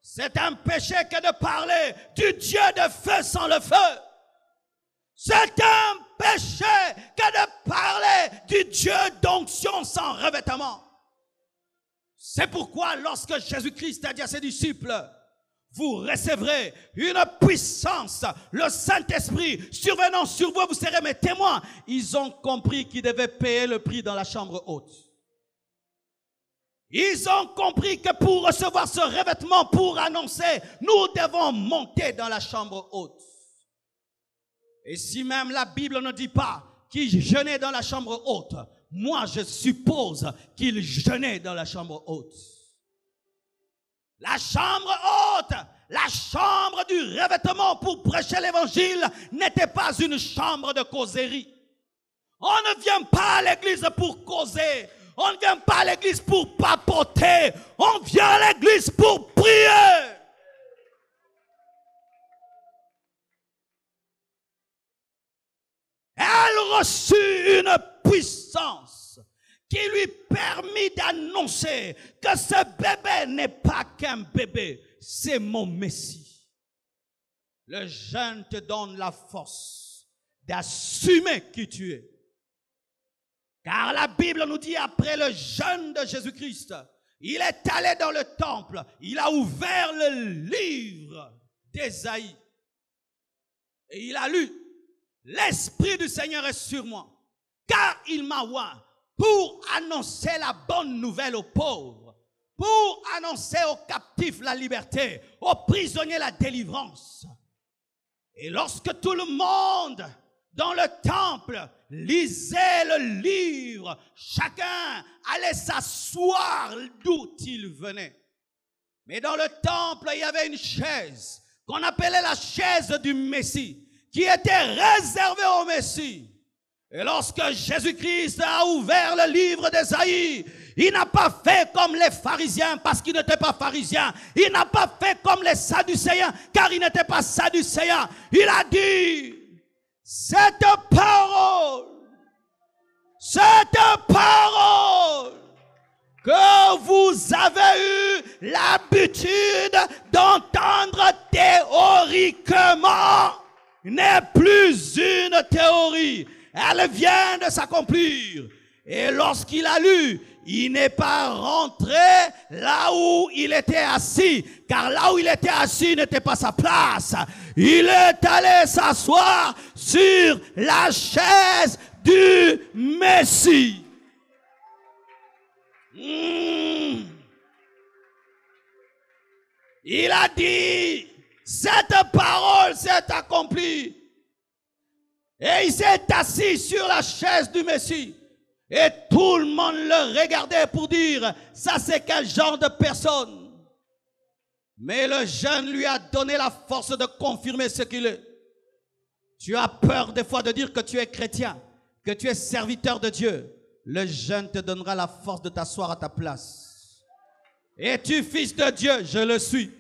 C'est un péché que de parler du Dieu de feu sans le feu. C'est un péché que de parler du Dieu d'onction sans revêtement. C'est pourquoi lorsque Jésus-Christ a dit à ses disciples, vous recevrez une puissance, le Saint-Esprit survenant sur vous, vous serez mes témoins. Ils ont compris qu'ils devaient payer le prix dans la chambre haute. Ils ont compris que pour recevoir ce revêtement, pour annoncer, nous devons monter dans la chambre haute. Et si même la Bible ne dit pas qu'il jeûnait dans la chambre haute, moi je suppose qu'il jeûnait dans la chambre haute. La chambre haute, la chambre du revêtement pour prêcher l'évangile n'était pas une chambre de causerie. On ne vient pas à l'église pour causer. On ne vient pas à l'église pour papoter. On vient à l'église pour prier. Elle reçut une puissance qui lui permit d'annoncer que ce bébé n'est pas qu'un bébé, c'est mon Messie. Le jeûne te donne la force d'assumer qui tu es. Car la Bible nous dit, après le jeûne de Jésus-Christ, il est allé dans le temple, il a ouvert le livre d'Ésaïe. Et il a lu, l'Esprit du Seigneur est sur moi, car il m'a oint pour annoncer la bonne nouvelle aux pauvres, pour annoncer aux captifs la liberté, aux prisonniers la délivrance. Et lorsque tout le monde dans le temple lisait le livre, chacun allait s'asseoir d'où il venait. Mais dans le temple, il y avait une chaise qu'on appelait la chaise du Messie, qui était réservée au Messie. Et lorsque Jésus-Christ a ouvert le livre d'Ésaïe, il n'a pas fait comme les pharisiens parce qu'il n'était pas pharisien. Il n'a pas fait comme les sadducéens car il n'était pas sadducéen. Il a dit, cette parole que vous avez eu l'habitude d'entendre théoriquement n'est plus une théorie. Elle vient de s'accomplir. Et lorsqu'il a lu, il n'est pas rentré là où il était assis. Car là où il était assis n'était pas sa place. Il est allé s'asseoir sur la chaise du Messie. Il a dit, cette parole s'est accomplie. Et il s'est assis sur la chaise du Messie. Et tout Tout le monde le regardait pour dire, ça c'est quel genre de personne? Mais le jeune lui a donné la force de confirmer ce qu'il est. Tu as peur des fois de dire que tu es chrétien, que tu es serviteur de Dieu. Le jeune te donnera la force de t'asseoir à ta place. Es-tu fils de Dieu? Je le suis.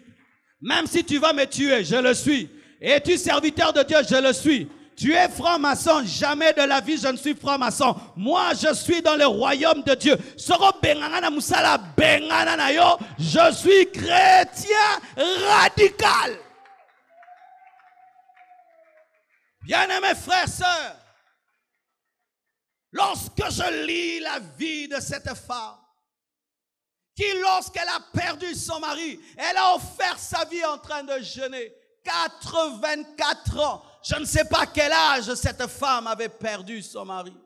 Même si tu vas me tuer, je le suis. Es-tu serviteur de Dieu? Je le suis. Tu es franc-maçon? Jamais de la vie je ne suis franc-maçon. Moi, je suis dans le royaume de Dieu. Je suis chrétien radical. Bien-aimés frères, sœurs, lorsque je lis la vie de cette femme, qui lorsqu'elle a perdu son mari, elle a offert sa vie en train de jeûner. 84 ans. Je ne sais pas quel âge cette femme avait perdu son mari.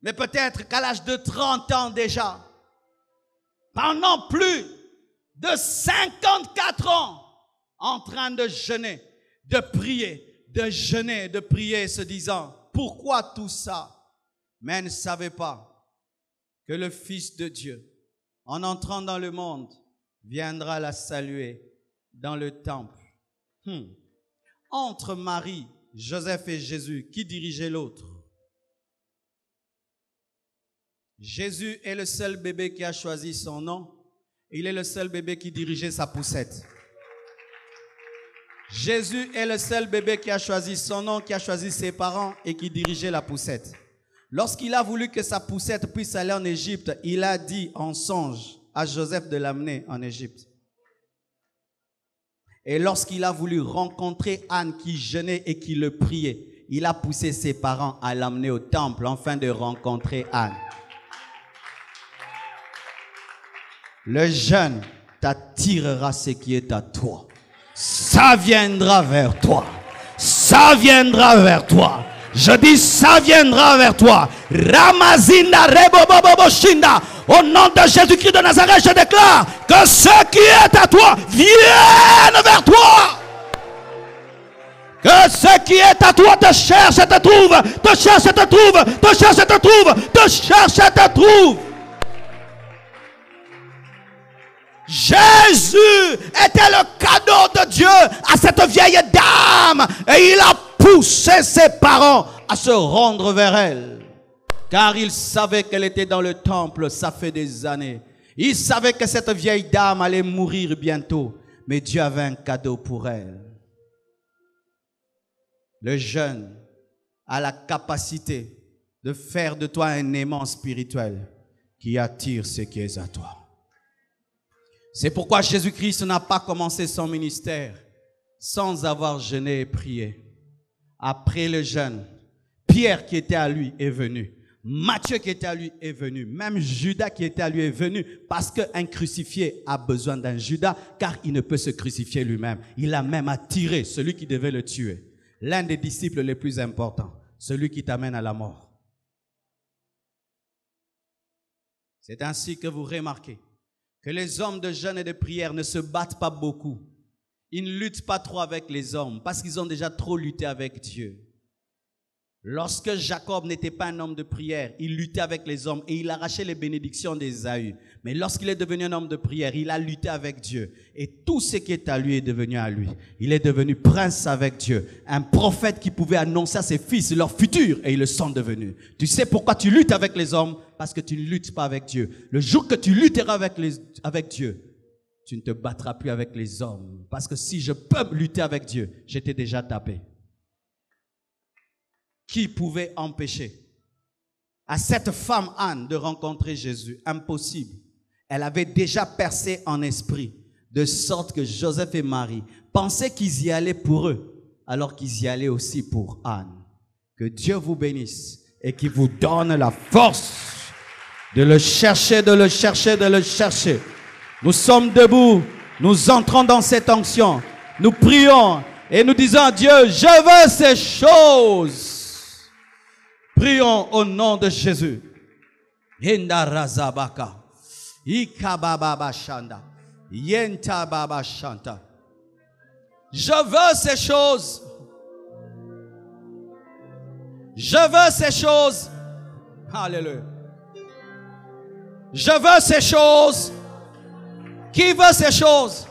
Mais peut-être qu'à l'âge de 30 ans déjà, pendant plus de 54 ans, en train de jeûner, de prier, de jeûner, de prier, se disant, pourquoi tout ça? Mais elle ne savait pas que le Fils de Dieu, en entrant dans le monde, viendra la saluer dans le temple. Entre Marie, Joseph et Jésus, qui dirigeait l'autre? Jésus est le seul bébé qui a choisi son nom. Il est le seul bébé qui dirigeait sa poussette. Jésus est le seul bébé qui a choisi son nom, qui a choisi ses parents et qui dirigeait la poussette. Lorsqu'il a voulu que sa poussette puisse aller en Égypte, il a dit en songe à Joseph de l'amener en Égypte. Et lorsqu'il a voulu rencontrer Anne qui jeûnait et qui le priait, il a poussé ses parents à l'amener au temple afin de rencontrer Anne. Le jeûne t'attirera ce qui est à toi. Ça viendra vers toi. Ça viendra vers toi. Je dis, ça viendra vers toi. Ramazinda rebobobobo shinda. Au nom de Jésus-Christ de Nazareth, je déclare que ce qui est à toi vienne vers toi. Que ce qui est à toi te cherche et te trouve. Te cherche et te trouve. Te cherche et te trouve. Te cherche et te trouve. Jésus était le cadeau de Dieu à cette vieille dame. Et il a poussé ses parents à se rendre vers elle. Car il savait qu'elle était dans le temple, ça fait des années. Il savait que cette vieille dame allait mourir bientôt. Mais Dieu avait un cadeau pour elle. Le jeûne a la capacité de faire de toi un aimant spirituel qui attire ce qui est à toi. C'est pourquoi Jésus-Christ n'a pas commencé son ministère sans avoir jeûné et prié. Après le jeûne, Pierre qui était à lui est venu. Matthieu qui était à lui est venu. Même Judas qui était à lui est venu parce qu'un crucifié a besoin d'un Judas car il ne peut se crucifier lui-même. Il a même attiré celui qui devait le tuer. L'un des disciples les plus importants, celui qui t'amène à la mort. C'est ainsi que vous remarquez que les hommes de jeûne et de prière ne se battent pas beaucoup. Ils ne luttent pas trop avec les hommes parce qu'ils ont déjà trop lutté avec Dieu. Lorsque Jacob n'était pas un homme de prière, il luttait avec les hommes et il arrachait les bénédictions d'Ésaü. Mais lorsqu'il est devenu un homme de prière, il a lutté avec Dieu. Et tout ce qui est à lui est devenu à lui. Il est devenu prince avec Dieu. Un prophète qui pouvait annoncer à ses fils leur futur et ils le sont devenus. Tu sais pourquoi tu luttes avec les hommes? Parce que tu ne luttes pas avec Dieu. Le jour que tu lutteras avec Dieu, tu ne te battras plus avec les hommes. Parce que si je peux lutter avec Dieu, j'étais déjà tapé. Qui pouvait empêcher à cette femme Anne de rencontrer Jésus? Impossible. Elle avait déjà percé en esprit, de sorte que Joseph et Marie pensaient qu'ils y allaient pour eux, alors qu'ils y allaient aussi pour Anne. Que Dieu vous bénisse et qu'il vous donne la force de le chercher, de le chercher, de le chercher. Nous sommes debout, nous entrons dans cette onction, nous prions et nous disons à Dieu, je veux ces choses. Prions au nom de Jésus. Yenda razabaka. Ikababa shanda. Yenta baba shanta. Je veux ces choses. Je veux ces choses. Alléluia. Je veux ces choses. Qui veut ces choses?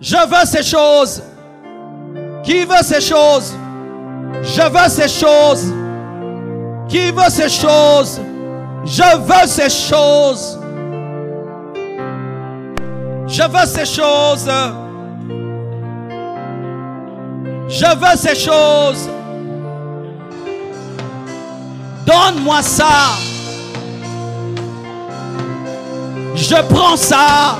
Je veux ces choses. Qui veut ces choses? Je veux ces choses. Qui veut ces choses? Je veux ces choses. Je veux ces choses. Je veux ces choses. Donne-moi ça. Je prends ça.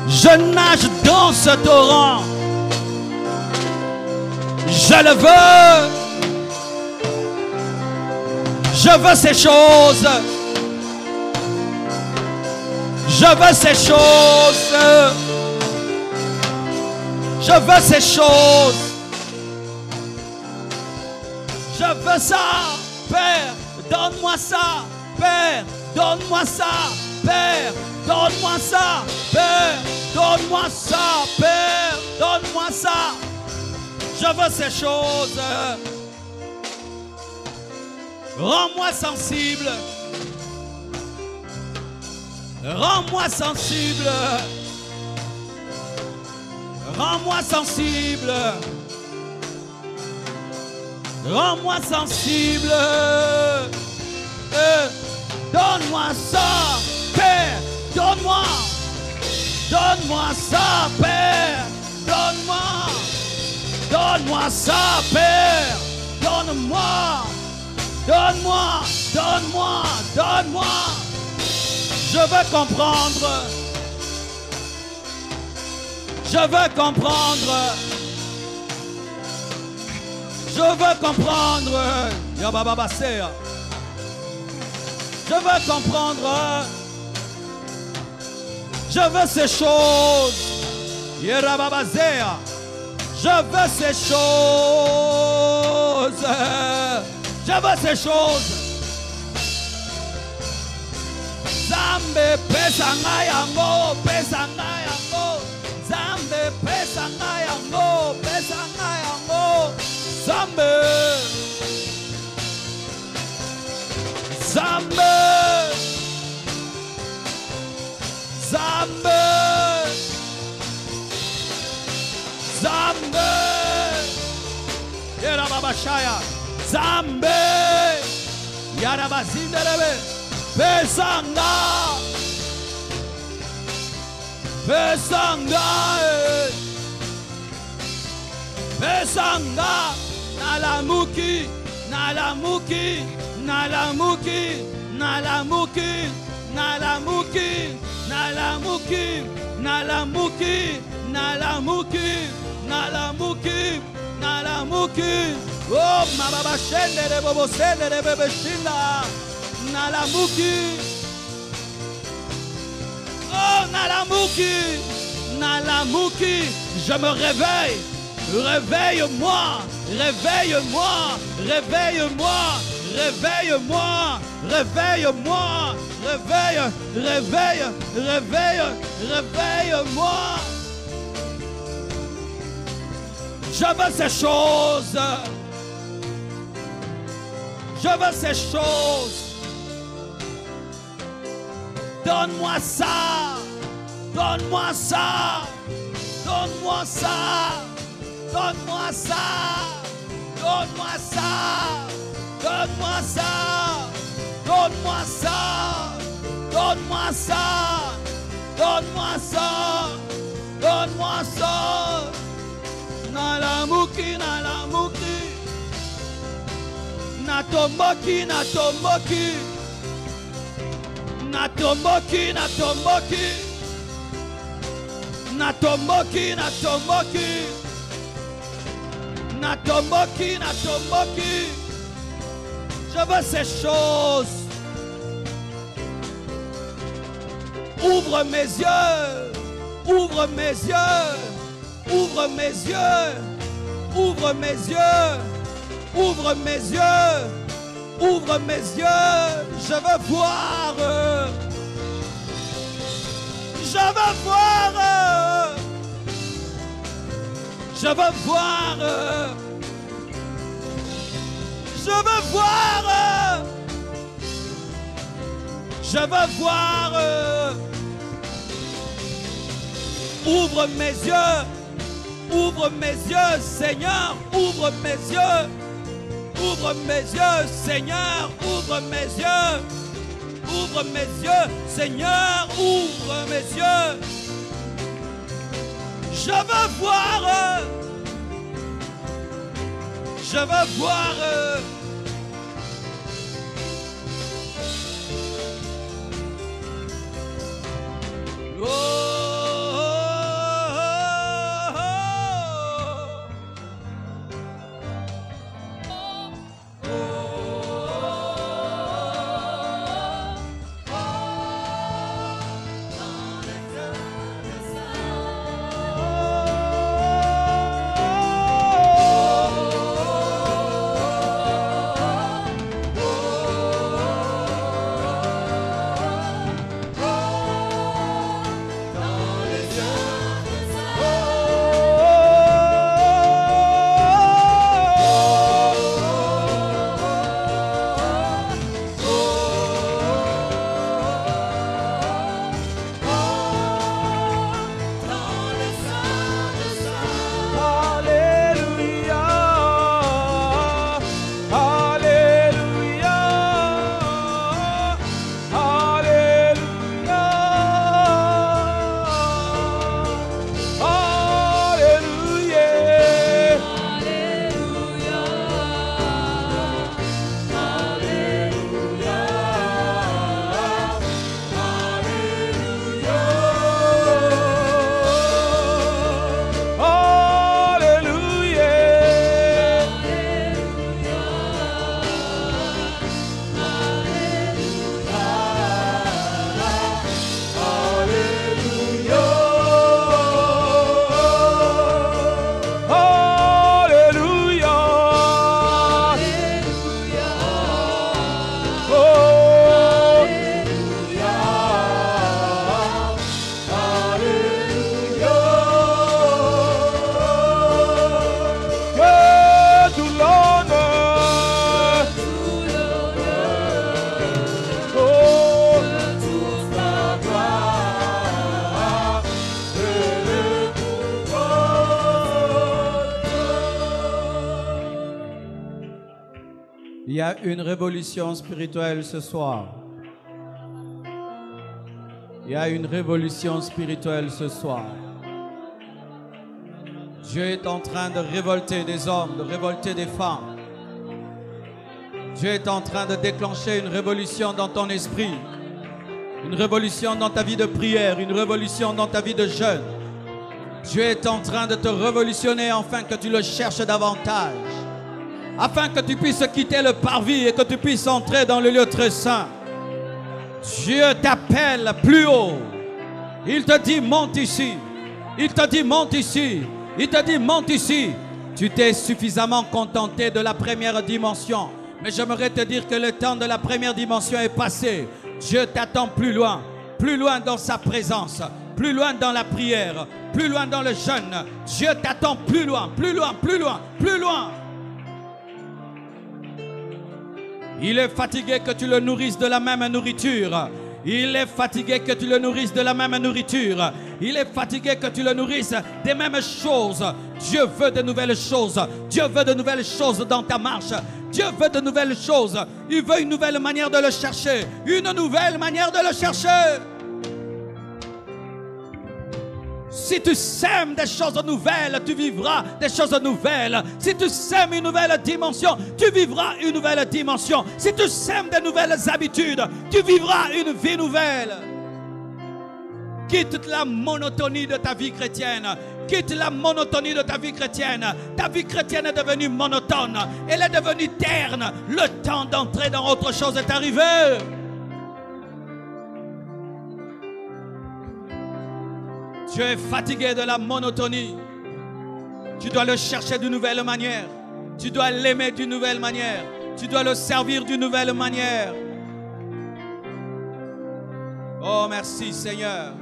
Je nage dans ce torrent. Je le veux. Je veux ces choses. Je veux ces choses. Je veux ces choses. Je veux ça, Père. Donne-moi ça, Père. Donne-moi ça, Père. Donne-moi ça, Père. Donne-moi ça, Père. Donne-moi ça. Je veux ces choses. Rends-moi sensible. Rends-moi sensible. Rends-moi sensible. Rends-moi sensible. Donne-moi ça, Père. Donne-moi. Donne-moi ça, Père. Donne-moi. Donne-moi ça, Père. Donne-moi. Donne-moi. Donne-moi. Donne-moi. Je veux comprendre. Je veux comprendre. Je veux comprendre. Je veux comprendre. Je veux ces choses. Je veux ces choses. Je veux ces choses. Zambe pesa yango, pesa yango. Zambe pesa yango, pesa yango. Zambe. Zambe. Zambe. Zambe. Yera baba shaya. Zambe. Yara bazinderebe. Pesanga. Pesanga. Pesanga. Nalamuki. Nalamuki. Nalamuki. Nalamuki. Nalamuki. Nalamuki. Nalamuki. Nalamuki. Nalamuki. Nalamuki. Oh, mababa shende de bobo shende de bebe shinda. Nalamuki. Oh, Nalamuki. Nalamuki. Je me réveille. Réveille-moi. Réveille-moi. Réveille-moi. Réveille-moi. Réveille-moi. Réveille. Réveille. Réveille. Réveille-moi. Je veux ces choses. Je veux ces choses. Donne-moi ça. Donne-moi ça. Donne-moi ça. Donne-moi ça. Donne-moi ça. Donne-moi ça. Donne-moi ça. Donne-moi ça. Donne-moi ça. Donne-moi ça. Nalamuki, nalamuki. Natomoki, natomoki. Natomoki, natomoki. Natomoki, natomoki. Natomoki, natomoki. Je veux ces choses. Ouvre mes yeux. Ouvre mes yeux. Ouvre mes yeux. Ouvre mes yeux. Ouvre mes yeux. Ouvre mes yeux. Je veux voir. Je veux voir. Je veux voir. Je veux voir. Je veux voir. Ouvre mes yeux. Ouvre mes yeux, Seigneur. Ouvre mes yeux. Ouvre mes yeux, Seigneur. Ouvre mes yeux. Ouvre mes yeux, Seigneur. Ouvre mes yeux. Je veux voir. Je veux voir. Il y a une révolution spirituelle ce soir. Il y a une révolution spirituelle ce soir. Dieu est en train de révolter des hommes, de révolter des femmes. Dieu est en train de déclencher une révolution dans ton esprit. Une révolution dans ta vie de prière, une révolution dans ta vie de jeûne. Dieu est en train de te révolutionner afin que tu le cherches davantage. Afin que tu puisses quitter le parvis et que tu puisses entrer dans le lieu très saint. Dieu t'appelle plus haut. Il te dit monte ici. Il te dit monte ici. Il te dit monte ici. Tu t'es suffisamment contenté de la première dimension. Mais j'aimerais te dire que le temps de la première dimension est passé. Dieu t'attend plus loin dans sa présence, plus loin dans la prière, plus loin dans le jeûne. Dieu t'attend plus loin, plus loin, plus loin, plus loin. Il est fatigué que tu le nourrisses de la même nourriture. Il est fatigué que tu le nourrisses de la même nourriture. Il est fatigué que tu le nourrisses des mêmes choses. Dieu veut de nouvelles choses. Dieu veut de nouvelles choses dans ta marche. Dieu veut de nouvelles choses. Il veut une nouvelle manière de le chercher. Une nouvelle manière de le chercher. Si tu sèmes des choses nouvelles, tu vivras des choses nouvelles. Si tu sèmes une nouvelle dimension, tu vivras une nouvelle dimension. Si tu sèmes des nouvelles habitudes, tu vivras une vie nouvelle. Quitte la monotonie de ta vie chrétienne. Quitte la monotonie de ta vie chrétienne. Ta vie chrétienne est devenue monotone. Elle est devenue terne. Le temps d'entrer dans autre chose est arrivé. Tu es fatigué de la monotonie. Tu dois le chercher d'une nouvelle manière. Tu dois l'aimer d'une nouvelle manière. Tu dois le servir d'une nouvelle manière. Oh, merci Seigneur.